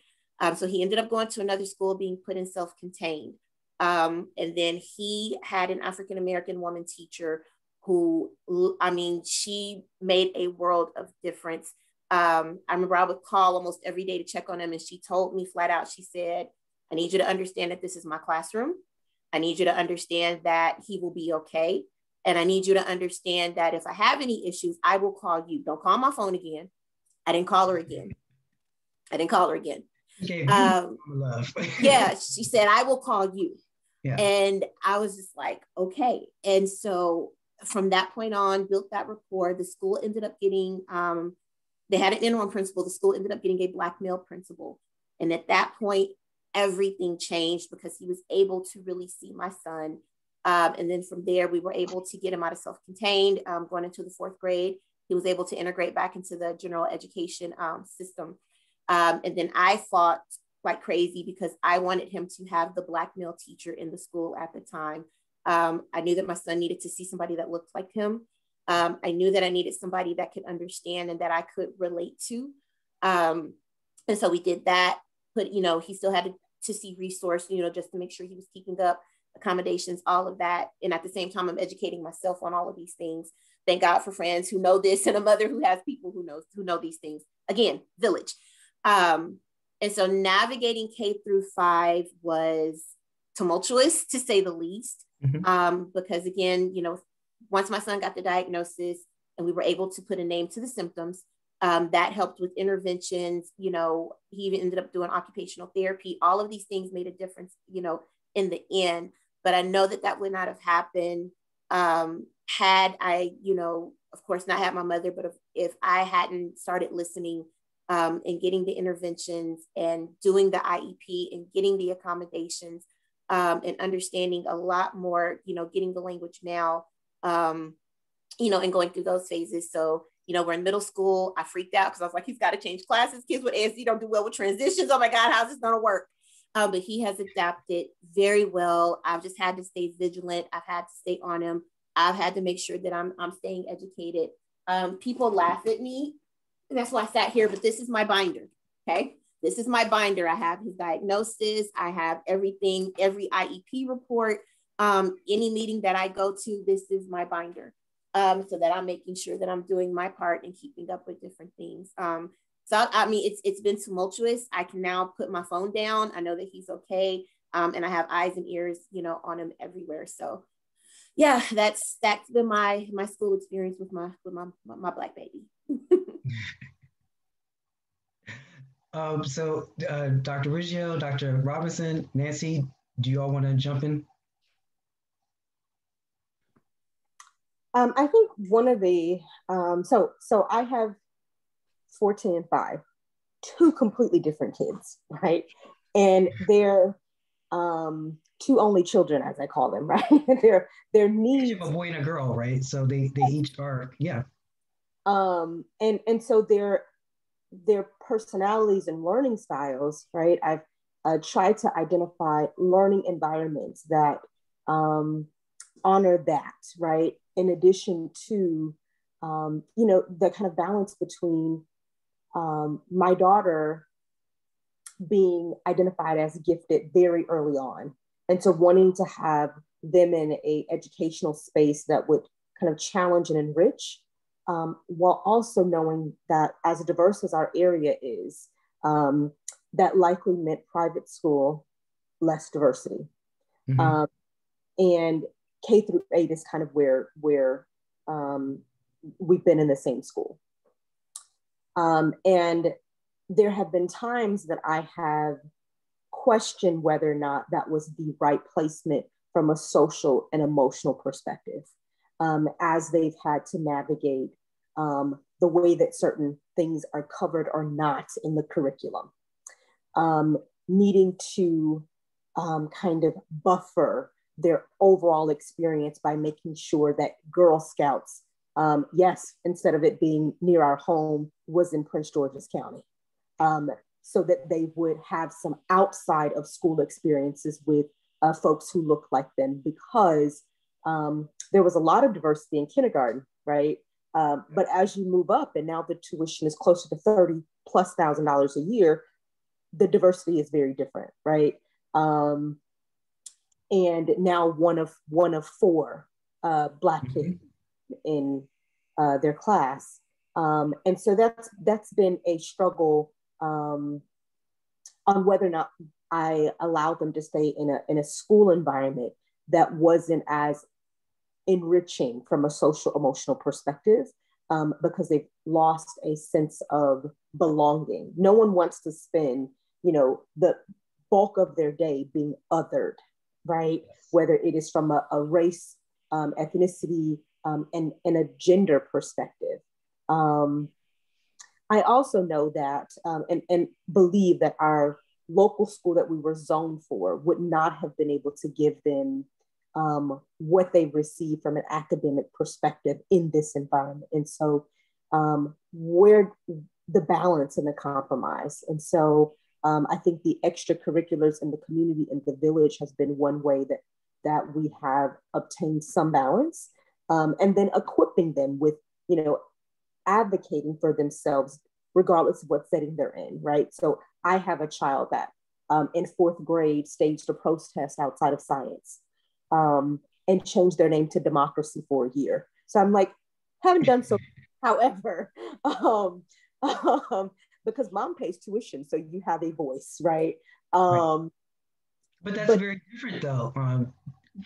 [SPEAKER 3] So he ended up going to another school, being put in self-contained. And then he had an African-American woman teacher who, she made a world of difference. I remember I would call almost every day to check on him. And she told me flat out, she said, I need you to understand that this is my classroom. I need you to understand that he will be okay. And I need you to understand that if I have any issues, I will call you. Don't call my phone again. I didn't call her again.
[SPEAKER 1] Okay, love.
[SPEAKER 3] Yeah, she said, I will call you.
[SPEAKER 1] Yeah.
[SPEAKER 3] And I was just like, okay. And so from that point on, built that rapport. The school ended up getting, they had an interim principal. The school ended up getting a Black male principal. And at that point, everything changed because he was able to really see my son. And then from there, we were able to get him out of self-contained, going into the 4th grade. He was able to integrate back into the general education system. And then I fought like crazy because I wanted him to have the Black male teacher in the school at the time. I knew that my son needed to see somebody that looked like him. I knew that I needed somebody that could understand and that I could relate to. And so we did that, but, he still had to see resource, just to make sure he was keeping up, accommodations, all of that. And at the same time, I'm educating myself on all of these things. Thank God for friends who know this and a mother who has people who know these things. Again, village. And so navigating K through 5 was tumultuous, to say the least. Mm-hmm. Because again, once my son got the diagnosis and we were able to put a name to the symptoms, that helped with interventions. He even ended up doing occupational therapy. All of these things made a difference, in the end. But I know that would not have happened had I, of course, not had my mother, but if I hadn't started listening and getting the interventions and doing the IEP and getting the accommodations, and understanding a lot more, getting the language now, and going through those phases. So, we're in middle school. I freaked out because I was like, he's got to change classes. Kids with ASD don't do well with transitions. Oh my God, how's this going to work? But he has adapted very well. I've just had to stay vigilant. I've had to stay on him. I've had to make sure that I'm staying educated. People laugh at me, and that's why I sat here, but this is my binder, okay? This is my binder. I have his diagnosis. I have everything, every IEP report, any meeting that I go to, this is my binder, so that I'm making sure that I'm doing my part and keeping up with different things. So, it's been tumultuous. I can now put my phone down. I know that he's okay. And I have eyes and ears, on him everywhere. So yeah, that's been my school experience with my Black baby.
[SPEAKER 1] So Dr. Riggio, Dr. Robinson, Nancy, do you all want to jump in?
[SPEAKER 6] I think one of the, so I have 14 and 5, 2 completely different kids, right? And they're 2 only children, as I call them, right? Their needs.
[SPEAKER 1] A boy and a girl, right? So they each are, yeah.
[SPEAKER 6] And so their personalities and learning styles, right? I've tried to identify learning environments that honor that, right? In addition to, the kind of balance between my daughter being identified as gifted very early on. And so wanting to have them in a educational space that would kind of challenge and enrich, while also knowing that as diverse as our area is, that likely meant private school, less diversity. Mm-hmm. And K through 8 is kind of where we've been in the same school. And there have been times that I have questioned whether or not that was the right placement from a social and emotional perspective, as they've had to navigate the way that certain things are covered or not in the curriculum, needing to kind of buffer their overall experience by making sure that Girl Scouts, yes, instead of it being near our home, was in Prince George's County, so that they would have some outside of school experiences with folks who look like them, because there was a lot of diversity in kindergarten, right? But as you move up, and now the tuition is closer to $30,000+ a year, the diversity is very different, right? And now one of 4 Black kids in their class, and so that's been a struggle on whether or not I allowed them to stay in a school environment that wasn't as enriching from a social emotional perspective, because they've lost a sense of belonging. No one wants to spend, the bulk of their day being othered, right? Whether it is from a race, ethnicity, and a gender perspective. I also know that and believe that our local school that we were zoned for would not have been able to give them what they received from an academic perspective in this environment. And so where the balance and the compromise. And so I think the extracurriculars in the community and the village has been one way that we have obtained some balance, and then equipping them with, advocating for themselves, regardless of what setting they're in, right? So I have a child that in 4th grade staged a protest outside of science, and changed their name to Democracy for a year. So I'm like, haven't done so. However, because mom pays tuition, so you have a voice, right?
[SPEAKER 1] Right. But that's very different though,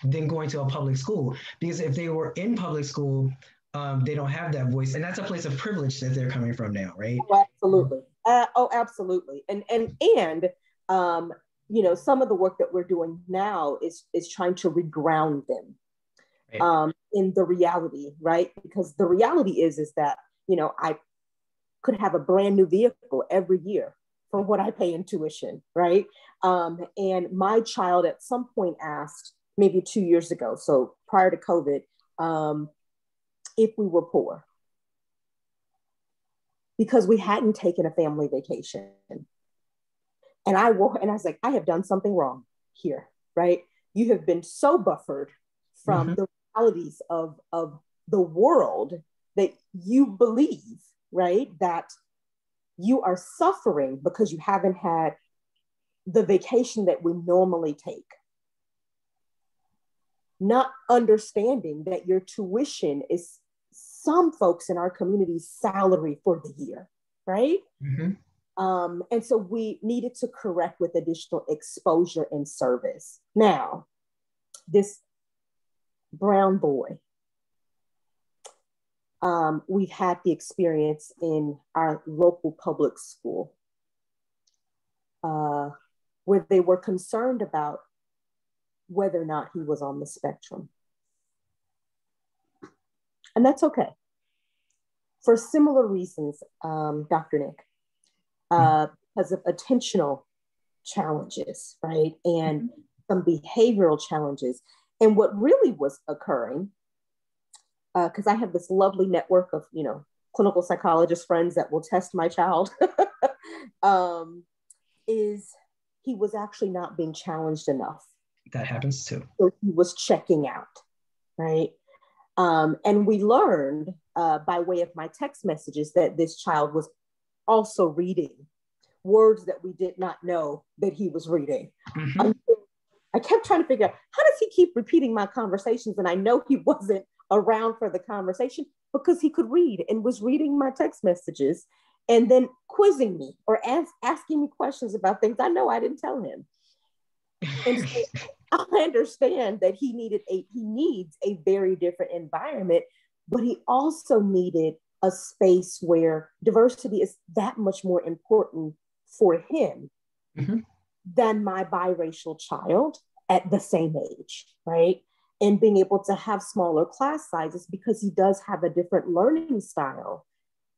[SPEAKER 1] than going to a public school, because if they were in public school, they don't have that voice, and that's a place of privilege that they're coming from now, right?
[SPEAKER 6] Oh, absolutely. Absolutely. And some of the work that we're doing now is trying to reground them, right, in the reality, right? Because the reality is that, I could have a brand new vehicle every year for what I pay in tuition, right? And my child at some point asked, maybe 2 years ago, so prior to COVID, if we were poor, because we hadn't taken a family vacation. And I was like, I have done something wrong here, right? You have been so buffered from the realities of the world that you believe, right? That you are suffering because you haven't had the vacation that we normally take. Not understanding that your tuition is some folks in our community's salary for the year, right? And so we needed to correct with additional exposure and service. Now, this brown boy, we've had the experience in our local public school where they were concerned about whether or not he was on the spectrum. And that's okay. For similar reasons, Dr. Nick, because of attentional challenges, right? And some behavioral challenges. And what really was occurring, because I have this lovely network of, clinical psychologist friends that will test my child, is he was actually not being challenged enough.
[SPEAKER 1] That happens too.
[SPEAKER 6] So he was checking out, right? And we learned by way of my text messages that this child was also reading words that we did not know that he was reading.
[SPEAKER 1] Mm-hmm.
[SPEAKER 6] I kept trying to figure out, how does he keep repeating my conversations? And I know he wasn't around for the conversation because he could read and was reading my text messages and then quizzing me or asking me questions about things I know I didn't tell him. And so I understand that he needs a very different environment, but he also needed a space where diversity is that much more important for him
[SPEAKER 1] mm-hmm.
[SPEAKER 6] than my biracial child at the same age, right? And being able to have smaller class sizes because he does have a different learning style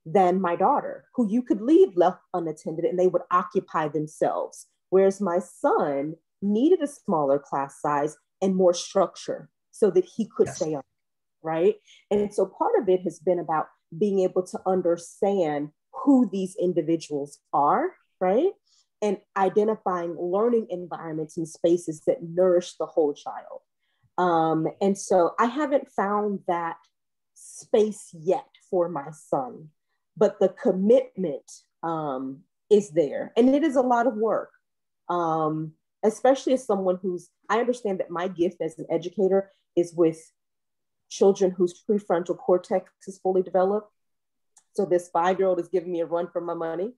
[SPEAKER 6] than my daughter, who you could leave left unattended and they would occupy themselves. Whereas my son needed a smaller class size and more structure so that he could stay on, right? And so part of it has been about being able to understand who these individuals are, right? And identifying learning environments and spaces that nourish the whole child. And so I haven't found that space yet for my son, but the commitment is there. And it is a lot of work, especially as someone I understand that my gift as an educator is with children whose prefrontal cortex is fully developed. So this 5-year-old is giving me a run for my money.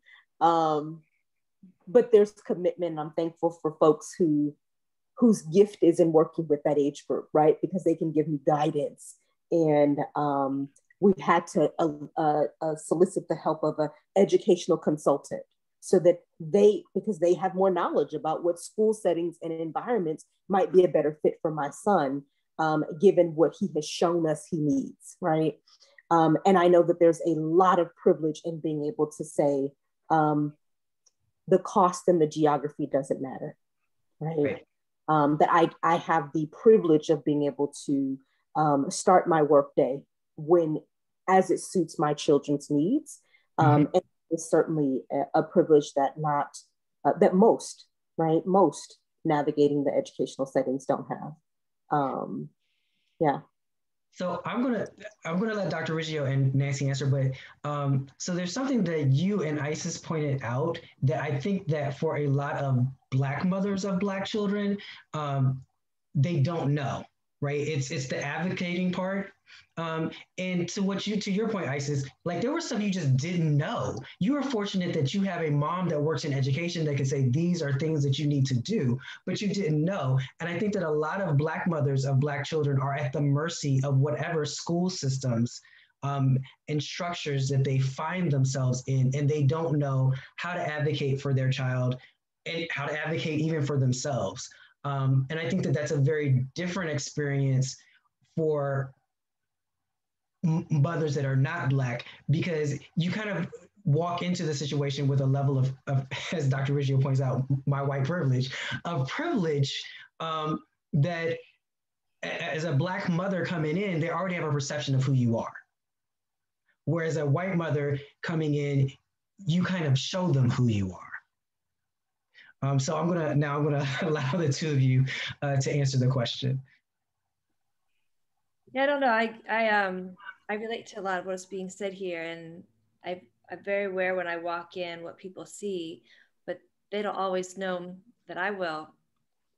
[SPEAKER 6] But there's commitment. And I'm thankful for folks whose gift is in working with that age group, right? Because they can give me guidance. And we've had to solicit the help of an educational consultant so that because they have more knowledge about what school settings and environments might be a better fit for my son, given what he has shown us he needs, right? And I know that there's a lot of privilege in being able to say, the cost and the geography doesn't matter, right? That I have the privilege of being able to start my workday as it suits my children's needs. And it's certainly a privilege that most navigating the educational settings don't have. Yeah.
[SPEAKER 1] So I'm gonna let Dr. Riggio and Nancy answer, but so there's something that you and Isis pointed out that I think that for a lot of Black mothers of Black children, they don't know, right? It's the advocating part. And to your point, Isis, like there was stuff you just didn't know. You are fortunate that you have a mom that works in education that can say these are things that you need to do, but you didn't know. And I think that a lot of Black mothers of Black children are at the mercy of whatever school systems and structures that they find themselves in, and they don't know how to advocate for their child and how to advocate even for themselves. And I think that that's a very different experience for mothers that are not Black, because you kind of walk into the situation with a level of as Dr. Riggio points out, my white privilege, that as a Black mother coming in, they already have a perception of who you are. Whereas a white mother coming in, you kind of show them who you are. So I'm gonna allow the two of you to answer the question.
[SPEAKER 4] Yeah, I don't know. I relate to a lot of what's being said here, and I'm very aware when I walk in what people see, but they don't always know that I will.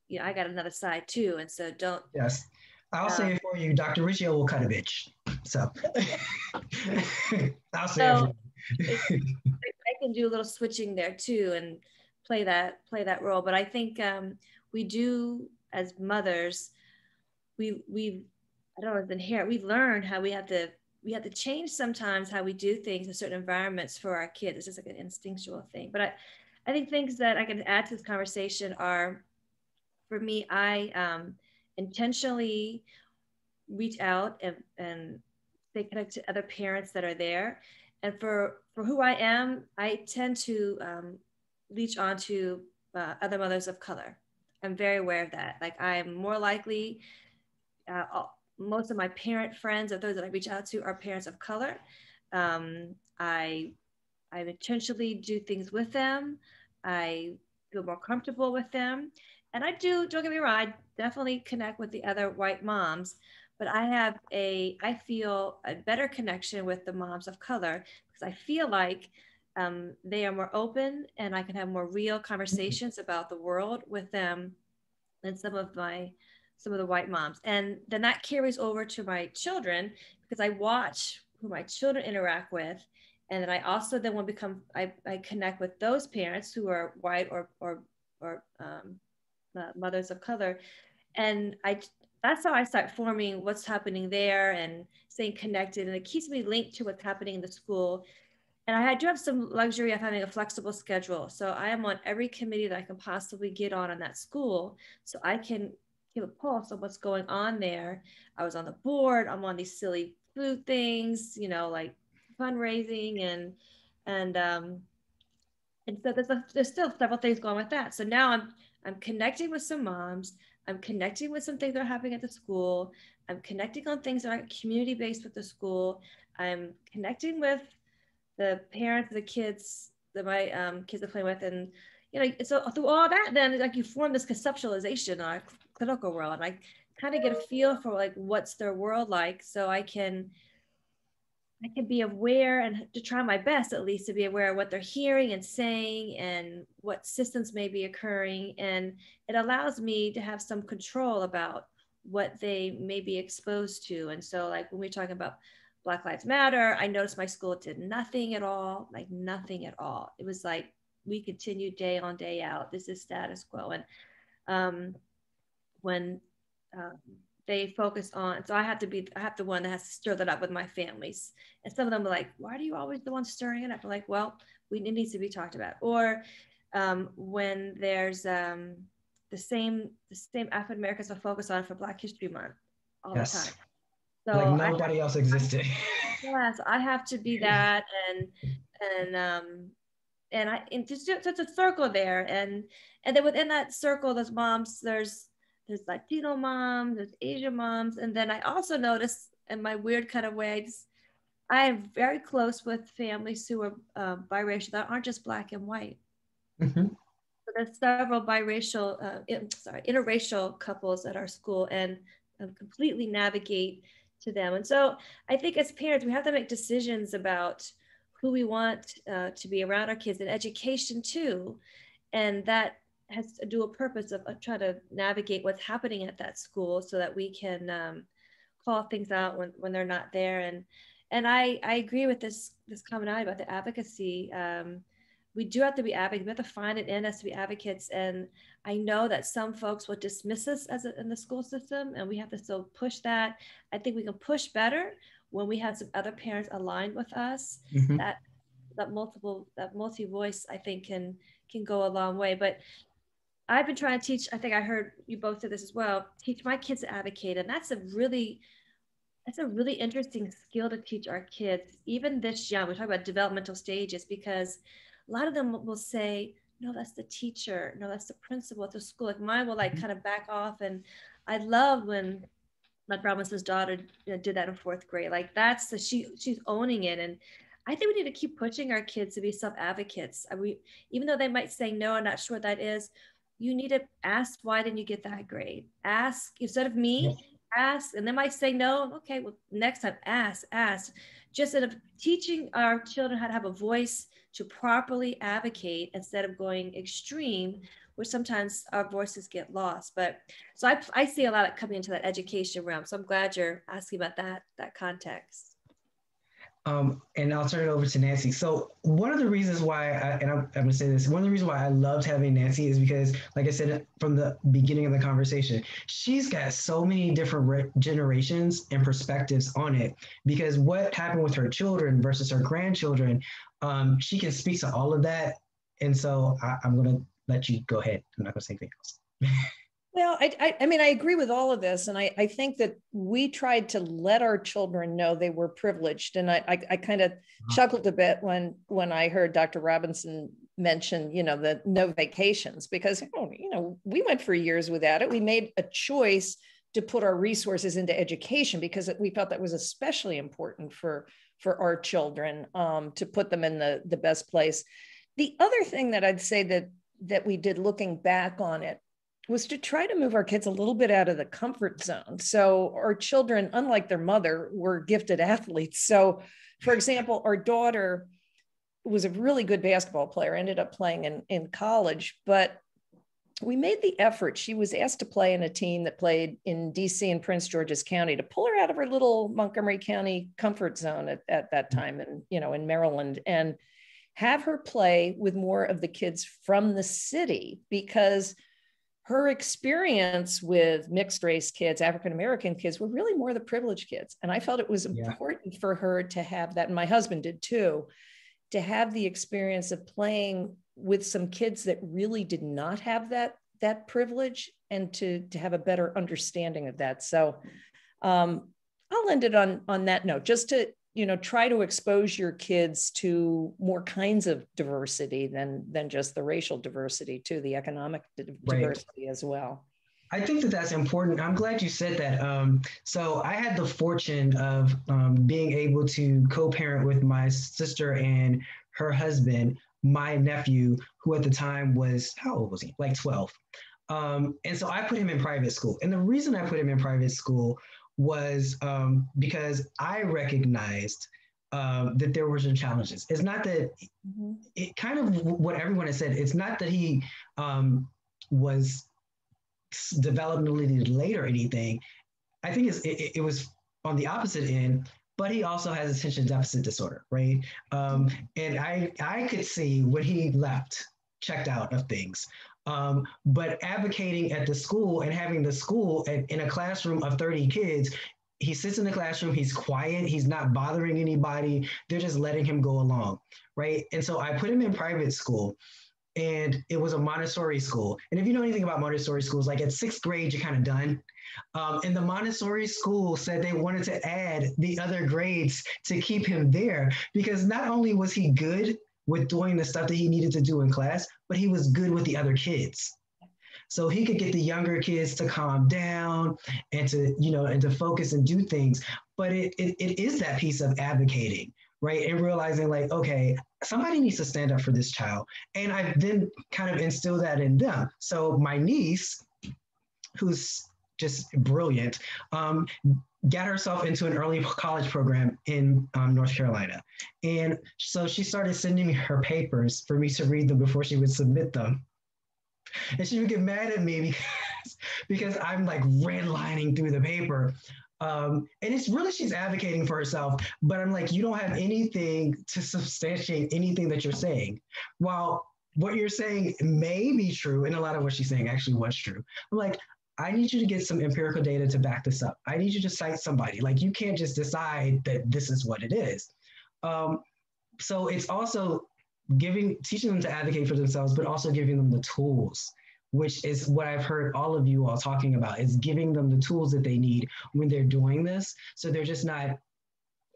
[SPEAKER 4] You know, I got another side too, and so don't.
[SPEAKER 1] Yes, I'll say it for you. Dr. Riggio will cut a bitch. So I'll say it for you.
[SPEAKER 4] I can do a little switching there too, and play that role. But I think we do as mothers. We I don't know, it's inherent. We've learned how we have to change sometimes how we do things in certain environments for our kids. It's just like an instinctual thing. But I think things that I can add to this conversation are, for me, I intentionally reach out and stay connected to other parents that are there. And for who I am, I tend to reach on to other mothers of color. I'm very aware of that. Like I'm more likely, most of my parent friends or those that I reach out to are parents of color. I intentionally do things with them. I feel more comfortable with them. And I do, don't get me wrong, I definitely connect with the other white moms, but I feel a better connection with the moms of color because I feel like they are more open and I can have more real conversations about the world with them than some of the white moms. And then that carries over to my children because I watch who my children interact with. And then I also then will I connect with those parents who are white or mothers of color. And that's how I start forming what's happening there and staying connected. And it keeps me linked to what's happening in the school. And I do have some luxury of having a flexible schedule. So I am on every committee that I can possibly get on that school. So I can give a pulse of what's going on there. I was on the board. I'm on these silly food things, like fundraising and so there's still several things going with that. So now I'm connecting with some moms. I'm connecting with some things that are happening at the school. I'm connecting on things that are community-based with the school. I'm connecting with the parents of the kids that my kids are playing with. And, so through all that, then like you form this conceptualization in our clinical world. And I kind of get a feel for like, what's their world like. So I can be aware and to try my best, at least to be aware of what they're hearing and saying and what systems may be occurring. And it allows me to have some control about what they may be exposed to. And so like when we're talking about Black Lives Matter, I noticed my school did nothing at all, like nothing at all. It was like, we continue day on, day out. This is status quo. And when they focus on, so I have the one that has to stir that up with my families. And some of them are like, why are you always the one stirring it up? I'm like, well, it needs to be talked about. Or when there's the same African Americans are focused on for Black History Month all the time. So
[SPEAKER 1] like nobody else existed.
[SPEAKER 4] Yes, I have to be that, and just such a circle there, and then within that circle, there's moms, there's Latino moms, there's Asian moms, and then I also notice in my weird kind of way, I am very close with families who are biracial that aren't just Black and white.
[SPEAKER 1] Mm-hmm.
[SPEAKER 4] So there's several biracial, interracial couples at our school, and completely navigate to them. And so I think as parents, we have to make decisions about who we want to be around our kids, and education too. And that has a dual purpose of trying to navigate what's happening at that school so that we can call things out when they're not there. And I agree with this commonality about the advocacy. We do have to be advocates. We have to find it in us to be advocates. And I know that some folks will dismiss us in the school system, and we have to still push that. I think we can push better when we have some other parents aligned with us. Mm-hmm. That multi-voice, I think, can go a long way. But I've been trying to teach, I think I heard you both say this as well, teach my kids to advocate. And that's a really interesting skill to teach our kids, even this young. We talk about developmental stages, because a lot of them will say, no, that's the teacher. No, that's the principal at the school. Like mine will kind of back off. And I love when my Robinson daughter did that in 4th grade. Like she's owning it. And I think we need to keep pushing our kids to be self-advocates. Even though they might say, no, I'm not sure what that is. You need to ask, why didn't you get that grade? Ask, instead of me, ask, and they might say no. Okay, well, next time, ask. Just instead of teaching our children how to have a voice to properly advocate instead of going extreme, where sometimes our voices get lost. But so I see a lot of coming into that education realm. So I'm glad you're asking about that context.
[SPEAKER 1] And I'll turn it over to Nancy. So one of the reasons why, I'm going to say this, one of the reasons why I loved having Nancy is because, like I said, from the beginning of the conversation, she's got so many different generations and perspectives on it, because what happened with her children versus her grandchildren, she can speak to all of that. And so I'm going to let you go ahead. I'm not going to say anything else.
[SPEAKER 5] Well, I mean, I agree with all of this. And I think that we tried to let our children know they were privileged. And I kind of chuckled a bit when I heard Dr. Robinson mention, the no vacations, because, we went for years without it. We made a choice to put our resources into education because we felt that was especially important for for our children, to put them in the best place. The other thing that I'd say that we did looking back on it was to try to move our kids a little bit out of the comfort zone. So our children, unlike their mother, were gifted athletes. So for example, our daughter was a really good basketball player, ended up playing in college, but we made the effort. She was asked to play in a team that played in DC and Prince George's County, to pull her out of her little Montgomery County comfort zone at that time, and in Maryland, and have her play with more of the kids from the city, because her experience with mixed race kids, African-American kids, were really more the privileged kids. And I felt it was important for her to have that, and my husband did too, to have the experience of playing with some kids that really did not have that privilege, and to have a better understanding of that. So I'll end it on that note, just to try to expose your kids to more kinds of diversity than just the racial diversity, to the economic diversity as well.
[SPEAKER 1] I think that that's important. I'm glad you said that. So I had the fortune of being able to co-parent with my sister and her husband, my nephew, who at the time was, how old was he? Like 12. And so I put him in private school. And the reason I put him in private school was because I recognized that there were some challenges. It's not that, it kind of what everyone has said, it's not that he was developmentally delayed or anything. I think it was on the opposite end, but he also has attention deficit disorder, right? And I could see when he left, checked out of things. But advocating at the school and having the school in a classroom of 30 kids, he sits in the classroom, he's quiet, he's not bothering anybody, they're just letting him go along, right? And so I put him in private school, and it was a Montessori school. And if you know anything about Montessori schools, like at 6th grade, you're kind of done. And the Montessori school said they wanted to add the other grades to keep him there, because not only was he good with doing the stuff that he needed to do in class, but he was good with the other kids. So he could get the younger kids to calm down and to focus and do things. But it is that piece of advocating, right? And realizing like, okay, somebody needs to stand up for this child. And I then kind of instill that in them. So my niece, who's just brilliant, got herself into an early college program in North Carolina. And so she started sending me her papers for me to read them before she would submit them. And she would get mad at me because I'm like redlining through the paper. And it's really, she's advocating for herself, but I'm like, you don't have anything to substantiate anything that you're saying. While what you're saying may be true, and a lot of what she's saying actually was true. I'm like, I need you to get some empirical data to back this up. I need you to cite somebody. Like, you can't just decide that this is what it is. So it's also teaching them to advocate for themselves, but also giving them the tools, which is what I've heard all of you all talking about, is giving them the tools that they need when they're doing this. So they're just not,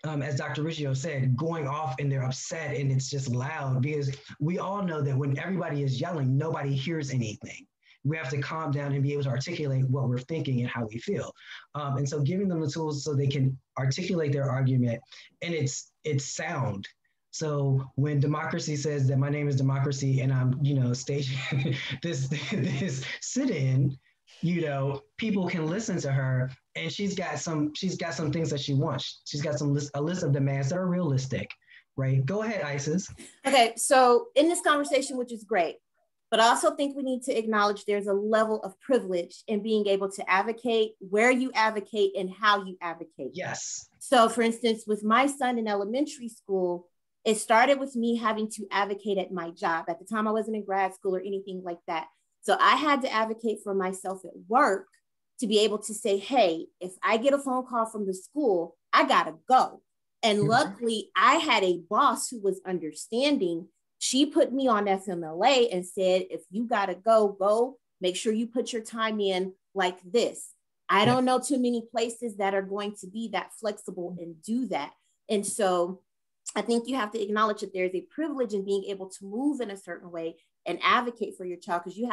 [SPEAKER 1] as Dr. Riggio said, going off and they're upset and it's just loud, because we all know that when everybody is yelling, nobody hears anything. We have to calm down and be able to articulate what we're thinking and how we feel. And so giving them the tools so they can articulate their argument, and it's sound. So when Democracy says that my name is Democracy and I'm, staging this sit-in, people can listen to her, and she's got some things that she wants. She's got a list of demands that are realistic, right? Go ahead, Isis.
[SPEAKER 3] Okay, so in this conversation, which is great, but I also think we need to acknowledge there's a level of privilege in being able to advocate, where you advocate and how you advocate.
[SPEAKER 1] Yes.
[SPEAKER 3] So for instance, with my son in elementary school, it started with me having to advocate at my job. At the time, I wasn't in grad school or anything like that. So I had to advocate for myself at work to be able to say, hey, if I get a phone call from the school, I gotta go. And luckily, I had a boss who was understanding. She put me on FMLA and said, if you gotta go, make sure you put your time in like this. I don't know too many places that are going to be that flexible and do that. And so I think you have to acknowledge that there's a privilege in being able to move in a certain way and advocate for your child, because you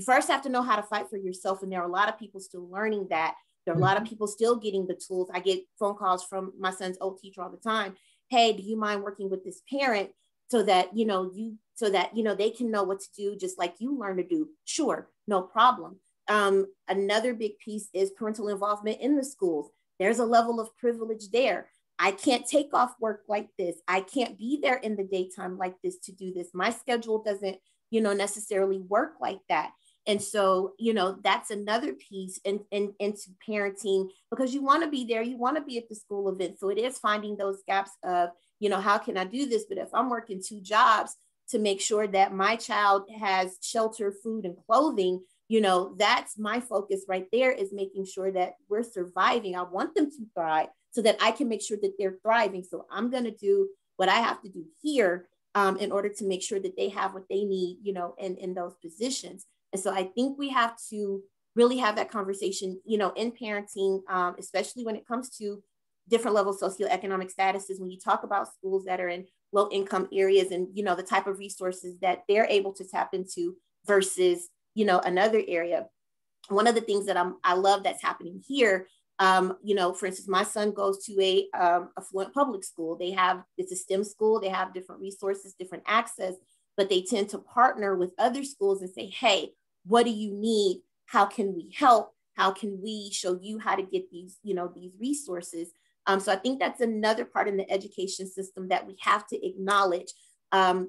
[SPEAKER 3] first have to know how to fight for yourself. And there are a lot of people still learning that, There are a lot of people still getting the tools. I get phone calls from my son's old teacher all the time. Hey, do you mind working with this parent so that, they can know what to do just like you learn to do? Sure, no problem. Another big piece is parental involvement in the schools. There's a level of privilege there. I can't take off work like this. I can't be there in the daytime like this to do this. My schedule doesn't, necessarily work like that. And so, that's another piece into parenting, because you want to be there, you want to be at the school event. So it is finding those gaps of, how can I do this? But if I'm working 2 jobs to make sure that my child has shelter, food, and clothing, that's my focus right there, is making sure that we're surviving. I want them to thrive so that I can make sure that they're thriving. So I'm going to do what I have to do here in order to make sure that they have what they need, in those positions. And so I think we have to really have that conversation, in parenting, especially when it comes to different levels of socioeconomic statuses. When you talk about schools that are in low income areas and, the type of resources that they're able to tap into versus, another area. One of the things that I love that's happening here, for instance, my son goes to a affluent public school. It's a STEM school. They have different resources, different access, but they tend to partner with other schools and say, hey, what do you need? How can we help? How can we show you how to get these, these resources? So I think that's another part in the education system that we have to acknowledge.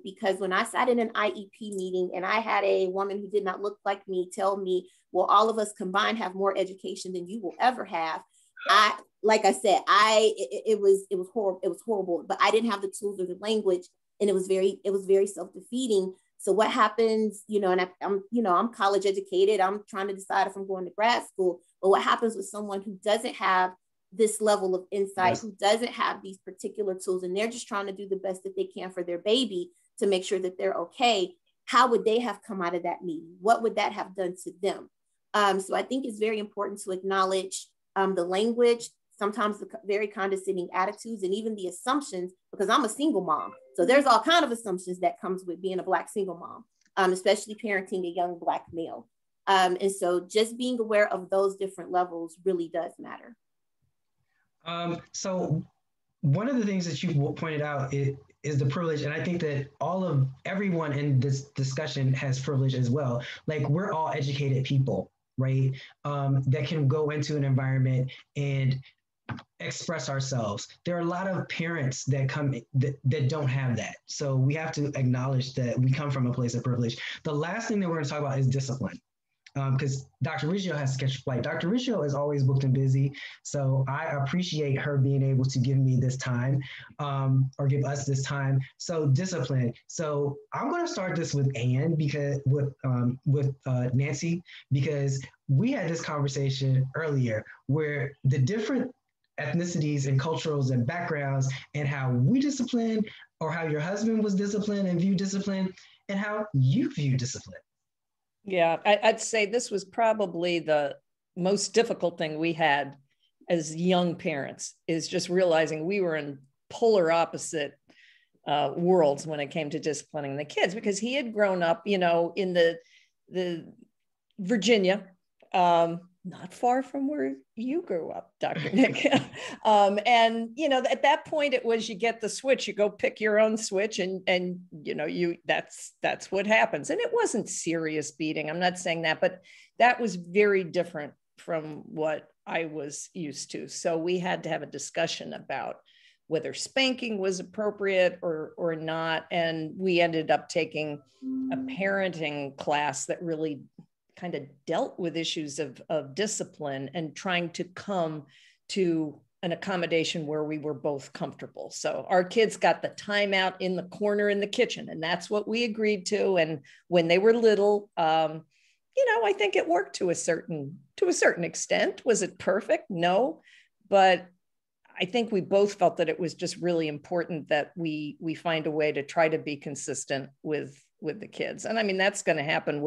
[SPEAKER 3] Because when I sat in an IEP meeting and I had a woman who did not look like me tell me, well, all of us combined have more education than you will ever have. It was horrible, but I didn't have the tools or the language, and it was very self-defeating. So what happens, and I'm college educated, I'm trying to decide if I'm going to grad school, but what happens with someone who doesn't have this level of insight, yes, who doesn't have these particular tools, and they're just trying to do the best that they can for their baby to make sure that they're okay? How would they have come out of that meeting? What would that have done to them? So I think it's very important to acknowledge the language, sometimes the very condescending attitudes, and even the assumptions, because I'm a single mom. So there's all kinds of assumptions that comes with being a Black single mom, especially parenting a young Black male. And so just being aware of those different levels really does matter.
[SPEAKER 1] So one of the things that you pointed out is the privilege. And I think that everyone in this discussion has privilege as well. Like, we're all educated people, right? That can go into an environment and express ourselves. There are a lot of parents that don't have that. So we have to acknowledge that we come from a place of privilege. The last thing that we're going to talk about is discipline. Because Dr. Riggio has to catch a flight. Dr. Riggio is always booked and busy, so I appreciate her being able to give me this time, or give us this time. So discipline. So I'm going to start this with Anne, because with Nancy, because we had this conversation earlier where the different ethnicities and cultures and backgrounds, and how we discipline, or how your husband was disciplined and viewed discipline, and how you view discipline.
[SPEAKER 5] Yeah, I'd say this was probably the most difficult thing we had as young parents, is just realizing we were in polar opposite worlds when it came to disciplining the kids, because he had grown up, in the Virginia, not far from where you grew up, Dr. Nick. And, at that point it was, you get the switch, you go pick your own switch, and that's what happens. And it wasn't serious beating. I'm not saying that, but that was very different from what I was used to. So we had to have a discussion about whether spanking was appropriate or not. And we ended up taking a parenting class that really kind of dealt with issues of discipline, and trying to come to an accommodation where we were both comfortable. So our kids got the timeout in the corner in the kitchen, and that's what we agreed to. And when they were little, I think it worked to a certain extent. Was it perfect? No, but I think we both felt that it was just really important that we find a way to try to be consistent with the kids. And I mean, that's going to happen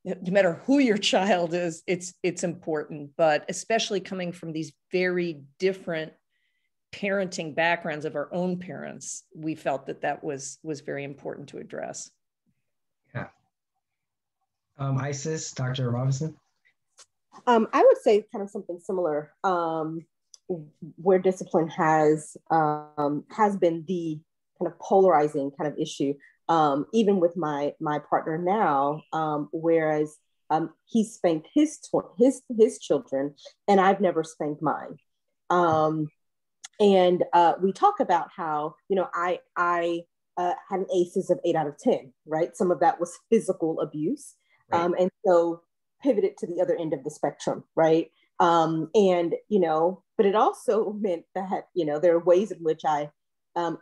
[SPEAKER 5] no matter who your child is. It's important, but especially coming from these very different parenting backgrounds of our own parents, we felt that was very important to address.
[SPEAKER 1] Yeah. Isis, Dr. Robinson.
[SPEAKER 6] I would say kind of something similar, where discipline has been the kind of polarizing kind of issue, even with my partner now, whereas he spanked his children, and I've never spanked mine. And we talk about how, you know, I had an ACEs of 8 out of 10, right? Some of that was physical abuse. Right. And so pivoted to the other end of the spectrum, right? And, you know, but it also meant that, you know, there are ways in which I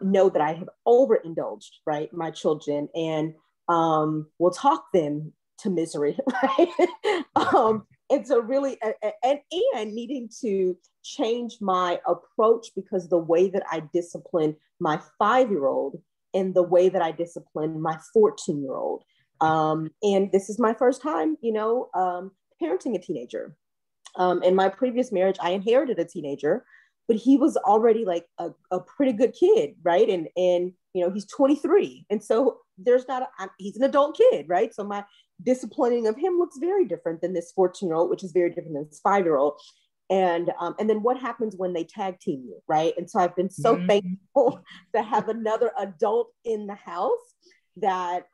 [SPEAKER 6] know that I have overindulged, right, my children, and will talk them to misery, right? And so really, and needing to change my approach, because the way that I discipline my 5-year-old and the way that I discipline my 14-year-old. And this is my first time, you know, parenting a teenager. In my previous marriage, I inherited a teenager, but he was already like a pretty good kid, right? And you know, he's 23. And so he's an adult kid, right? So my disciplining of him looks very different than this 14-year-old, which is very different than this 5-year-old. And then what happens when they tag team you, right? And so I've been so thankful to have another adult in the house that,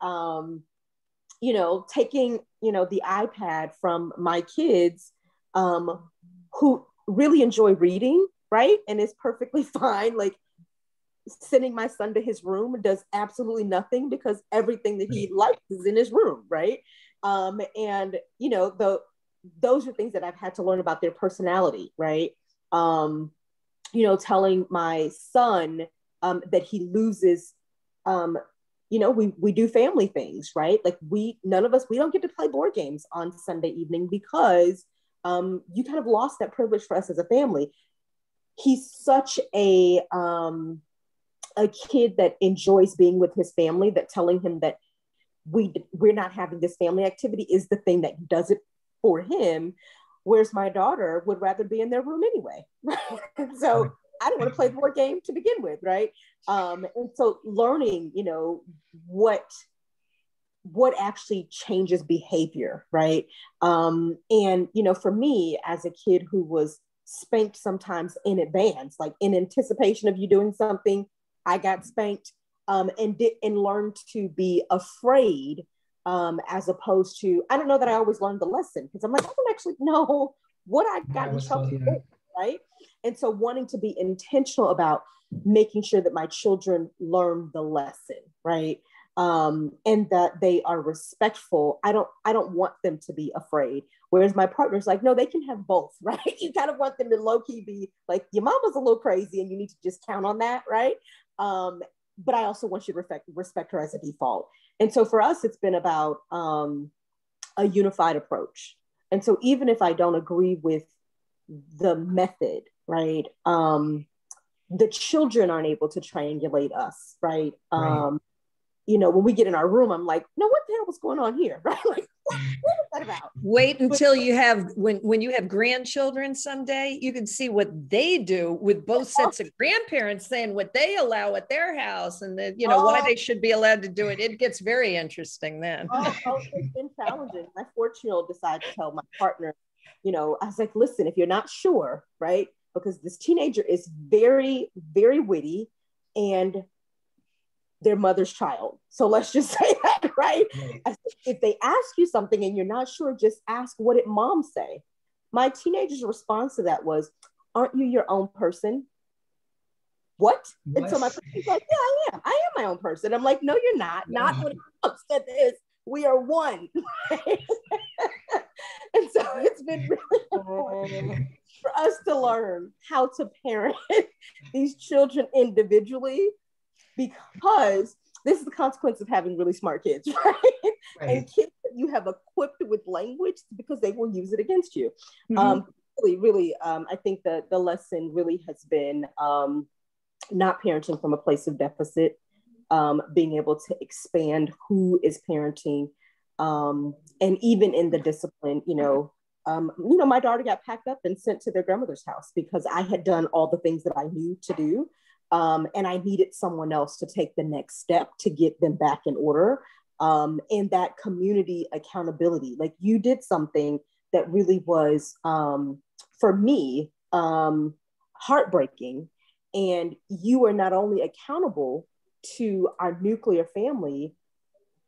[SPEAKER 6] you know, taking, you know, the iPad from my kids, who really enjoy reading, right? And it's perfectly fine. Like sending my son to his room and does absolutely nothing because everything that he likes is in his room, right? And, you know, those are things that I've had to learn about their personality, right? You know, telling my son that he loses, you know, we do family things, right? Like none of us, we don't get to play board games on Sunday evening because you kind of lost that privilege for us as a family. He's such a kid that enjoys being with his family, that telling him that we're not having this family activity is the thing that does it for him. Whereas my daughter would rather be in their room anyway. So I don't want to play the board game to begin with, right? And so learning, you know, what actually changes behavior, right? And, you know, for me as a kid who was spanked sometimes in advance, like in anticipation of you doing something, I got spanked, and learned to be afraid, as opposed to, I don't know that I always learned the lesson, because I'm like, I don't actually know what I got in trouble with, right? And so wanting to be intentional about making sure that my children learn the lesson, right? And that they are respectful. I don't want them to be afraid. Whereas my partner's like, no, they can have both, right? You kind of want them to low key be like, your mama's a little crazy and you need to just count on that, right? But I also want you to respect her as a default. And so for us, it's been about a unified approach. And so even if I don't agree with the method, right? The children aren't able to triangulate us, right? You know, when we get in our room, I'm like, no, what the hell was going on here, right? Like, what was that about?
[SPEAKER 5] Wait until you have, when you have grandchildren someday, you can see what they do with both sets of grandparents saying what they allow at their house, and then, you know, why they should be allowed to do it. It gets very interesting then.
[SPEAKER 6] It's been challenging. My 14-year-old decided to tell my partner, you know, I was like, listen, if you're not sure, right? Because this teenager is very, very witty and their mother's child. So let's just say that, right? If they ask you something and you're not sure, just ask, what did mom say? My teenager's response to that was, aren't you your own person? What? And so my person's like, yeah, I am my own person. I'm like, no, you're not. Not when it comes to this. We are one. And so it's been really important for us to learn how to parent these children individually, because this is the consequence of having really smart kids, right? And kids that you have equipped with language, because they will use it against you. Really, I think that the lesson really has been not parenting from a place of deficit, being able to expand who is parenting, and even in the discipline, my daughter got packed up and sent to their grandmother's house because I had done all the things that I knew to do. And I needed someone else to take the next step to get them back in order. And that community accountability, like, you did something that really was, for me, heartbreaking. And you are not only accountable to our nuclear family,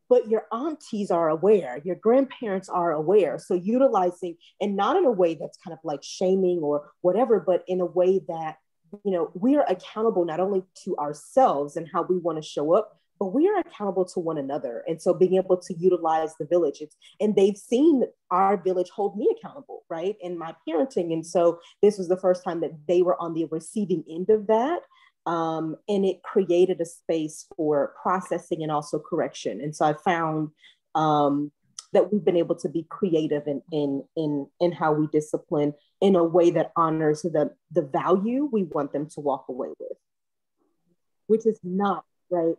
[SPEAKER 6] but your aunties are aware, your grandparents are aware. So utilizing, and not in a way that's kind of like shaming or whatever, but in a way that, you know, we are accountable not only to ourselves and how we want to show up, but we are accountable to one another. And so being able to utilize the village, and they've seen our village hold me accountable, right, in my parenting. And so this was the first time that they were on the receiving end of that. And it created a space for processing and also correction. And so I found that we've been able to be creative in how we discipline in a way that honors the value we want them to walk away with, which is not, right,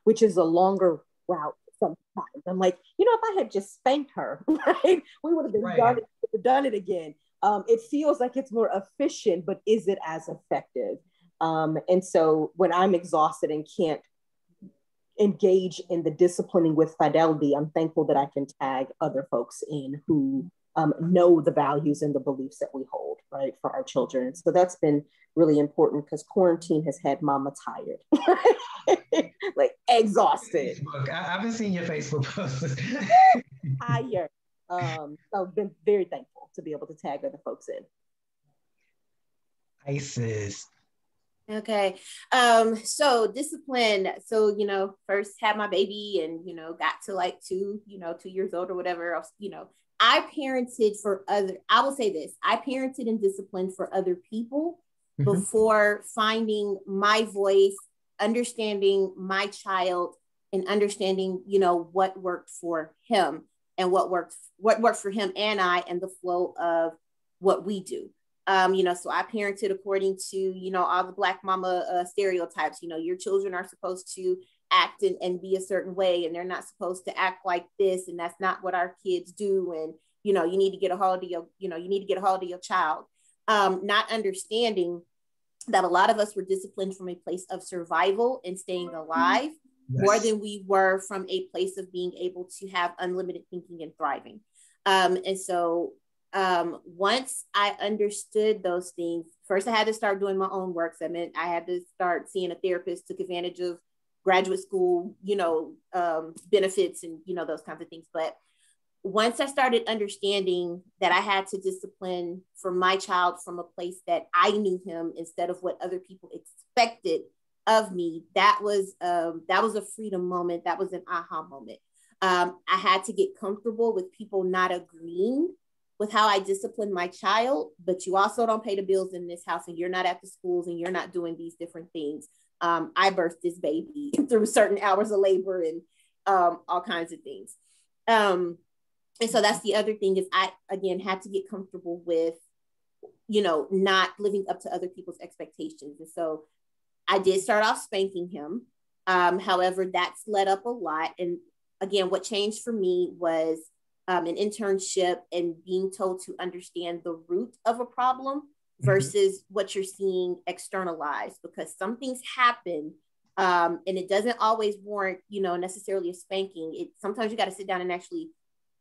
[SPEAKER 6] which is a longer route sometimes. I'm like, you know, if I had just spanked her, right, we would have been done it again. It feels like it's more efficient, but is it as effective? And so when I'm exhausted and can't engage in the disciplining with fidelity, I'm thankful that I can tag other folks in who know the values and the beliefs that we hold, right, for our children. So that's been really important because quarantine has had mama tired, like exhausted.
[SPEAKER 1] I've been seeing your Facebook posts.
[SPEAKER 6] Tired. So I've been very thankful to be able to tag other folks in.
[SPEAKER 1] Isis.
[SPEAKER 3] Okay. So discipline. So, you know, first had my baby and, you know, got to like 2 years old or whatever else, you know, I parented for other, I will say this, I parented and disciplined for other people before finding my voice, understanding my child and understanding, you know, what worked for him and what worked for him and I, and the flow of what we do. You know, so I parented according to, you know, all the Black mama stereotypes. You know, your children are supposed to act and be a certain way, and they're not supposed to act like this, and that's not what our kids do. And, you know, you need to get a hold of your child. Not understanding that a lot of us were disciplined from a place of survival and staying alive more than we were from a place of being able to have unlimited thinking and thriving. And so once I understood those things, first I had to start doing my own work. So that meant I had to start seeing a therapist, took advantage of graduate school, you know, benefits and, you know, those kinds of things. But once I started understanding that I had to discipline for my child from a place that I knew him instead of what other people expected of me, that was a freedom moment. That was an aha moment. I had to get comfortable with people not agreeing with how I discipline my child, but you also don't pay the bills in this house, and you're not at the schools, and you're not doing these different things. I birthed this baby through certain hours of labor and all kinds of things. And so that's the other thing, is I, again, had to get comfortable with, you know, not living up to other people's expectations. And so I did start off spanking him. However, that's led up a lot. And again, what changed for me was an internship and being told to understand the root of a problem versus what you're seeing externalized, because some things happen and it doesn't always warrant, you know, necessarily a spanking. Sometimes you got to sit down and actually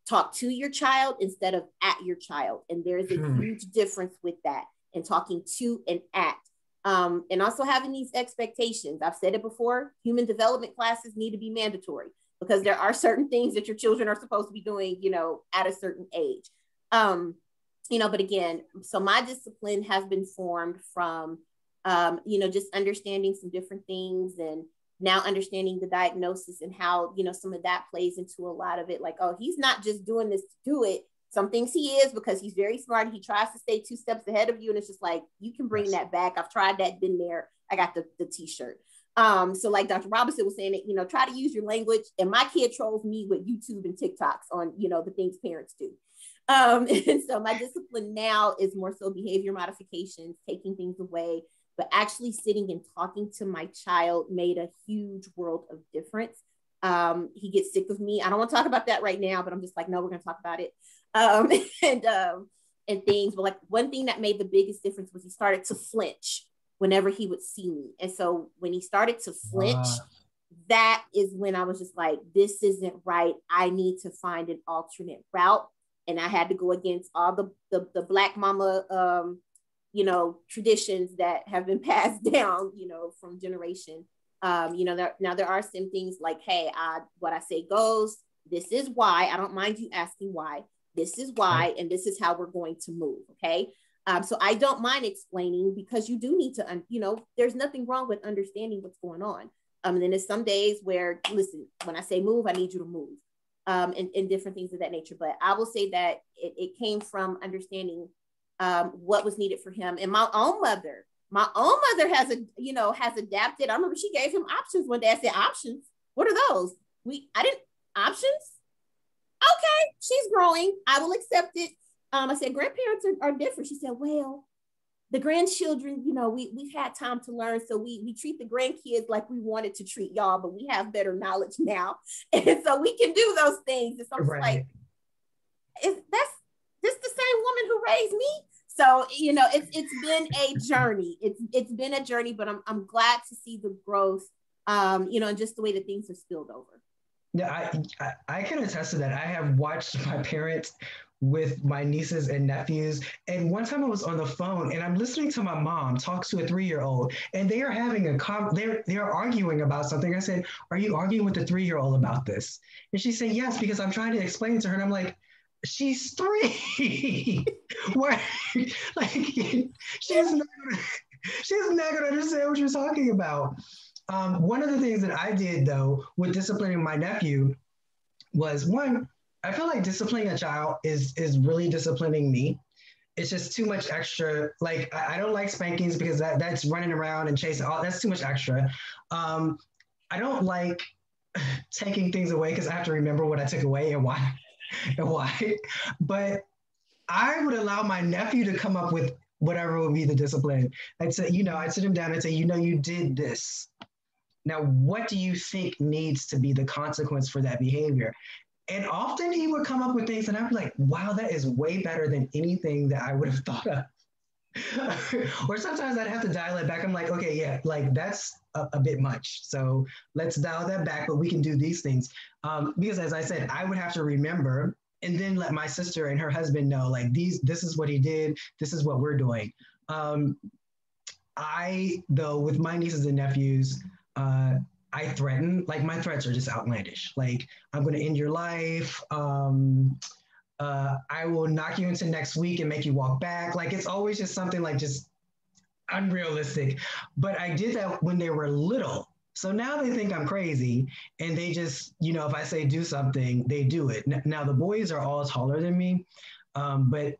[SPEAKER 3] talk to your child instead of at your child. And there's a huge difference with that, and talking to and at. And also having these expectations. I've said it before, human development classes need to be mandatory, because there are certain things that your children are supposed to be doing, you know, at a certain age. You know, but again, so my discipline has been formed from, you know, just understanding some different things, and now understanding the diagnosis and how, you know, some of that plays into a lot of it. Like, oh, he's not just doing this to do it. Some things he is because he's very smart. He tries to stay 2 steps ahead of you. And it's just like, you can bring that back. I've tried that, been there. I got the t-shirt. So like Dr. Robinson was saying, it, you know, try to use your language. And my kid trolls me with YouTube and TikToks on, you know, the things parents do. And so my discipline now is more so behavior modifications, taking things away, but actually sitting and talking to my child made a huge world of difference. He gets sick of me. I don't want to talk about that right now, but I'm just like, no, we're going to talk about it. And things, but like one thing that made the biggest difference was he started to flinch whenever he would see me. And so when he started to flinch, that is when I was just like, this isn't right. I need to find an alternate route. And I had to go against all the Black mama, you know, traditions that have been passed down, you know, from generation. You know, now there are some things like, hey, what I say goes. This is why. I don't mind you asking why. This is why, and this is how we're going to move. Okay. So I don't mind explaining, because you do need to, you know, there's nothing wrong with understanding what's going on. And then there's some days where, listen, when I say move, I need you to move, and different things of that nature. But I will say that it came from understanding what was needed for him. And my own mother has adapted. I remember she gave him options one day. I said, options? What are those? Options? Okay, she's growing. I will accept it. I said, grandparents are different. She said, well, the grandchildren, you know, we've had time to learn. So we treat the grandkids like we wanted to treat y'all, but we have better knowledge now. And so we can do those things. And so I'm like, that's the same woman who raised me. So, you know, it's been a journey. It's been a journey, but I'm glad to see the growth, you know, and just the way that things have spilled over.
[SPEAKER 1] Yeah, I can attest to that. I have watched my parents with my nieces and nephews. And one time I was on the phone and I'm listening to my mom talk to a 3-year-old, and they are having they're arguing about something. I said, are you arguing with the 3-year-old about this? And she said, yes, because I'm trying to explain to her. And I'm like, she's 3. Where, like, she's not gonna understand what you're talking about. One of the things that I did, though, with disciplining my nephew was, one, I feel like disciplining a child is really disciplining me. It's just too much extra. Like, I don't like spankings because that's running around and chasing. That's too much extra. I don't like taking things away because I have to remember what I took away and why. But I would allow my nephew to come up with whatever would be the discipline. I'd sit him down and say, you know, you did this. Now, what do you think needs to be the consequence for that behavior? And often he would come up with things and I'd be like, wow, that is way better than anything that I would have thought of. Or sometimes I'd have to dial it back. I'm like, okay, yeah, like that's a bit much. So let's dial that back, but we can do these things. Because as I said, I would have to remember and then let my sister and her husband know, like, this is what he did. This is what we're doing. Though, with my nieces and nephews, I threaten, like my threats are just outlandish. Like, I'm going to end your life. I will knock you into next week and make you walk back. Like, it's always just something like just unrealistic. But I did that when they were little. So now they think I'm crazy and they just, you know, if I say do something, they do it. Now the boys are all taller than me, but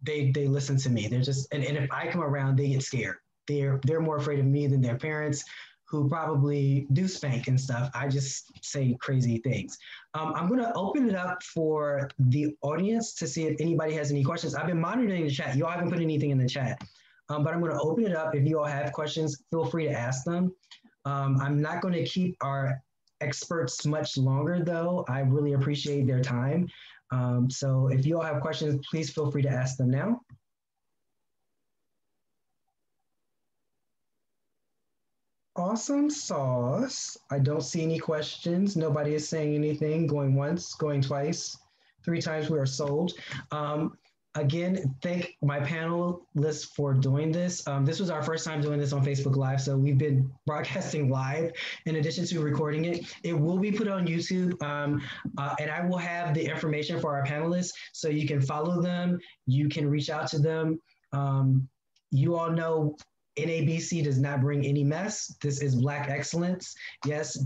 [SPEAKER 1] they listen to me. They're just, and if I come around, they get scared. They're more afraid of me than their parents, who probably do spank and stuff. I just say crazy things. I'm gonna open it up for the audience to see if anybody has any questions. I've been monitoring the chat. You all haven't put anything in the chat, but I'm gonna open it up. If you all have questions, feel free to ask them. I'm not gonna keep our experts much longer though. I really appreciate their time. So if you all have questions, please feel free to ask them now. Awesome sauce. I don't see any questions. Nobody is saying anything. Going once, going twice, 3 times we are sold. Again, thank my panelists for doing this. This was our first time doing this on Facebook Live, so we've been broadcasting live in addition to recording it. It will be put on YouTube, and I will have the information for our panelists, so you can follow them, you can reach out to them. You all know NABC does not bring any mess. This is Black excellence. Yes,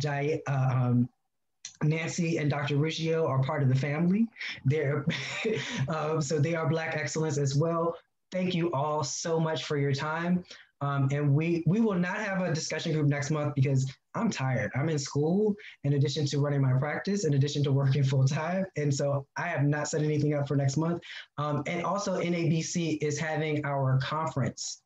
[SPEAKER 1] Nancy and Dr. Riccio are part of the family. So they are Black excellence as well. Thank you all so much for your time. And we will not have a discussion group next month because I'm tired. I'm in school in addition to running my practice, in addition to working full time. And so I have not set anything up for next month. And also NABC is having our conference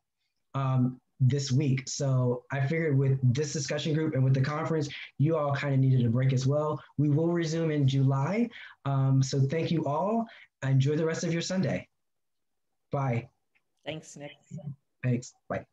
[SPEAKER 1] this week. So I figured with this discussion group and with the conference, you all kind of needed a break as well. We will resume in July. So thank you all. Enjoy the rest of your Sunday. Bye.
[SPEAKER 5] Thanks, Nick.
[SPEAKER 1] Thanks. Bye.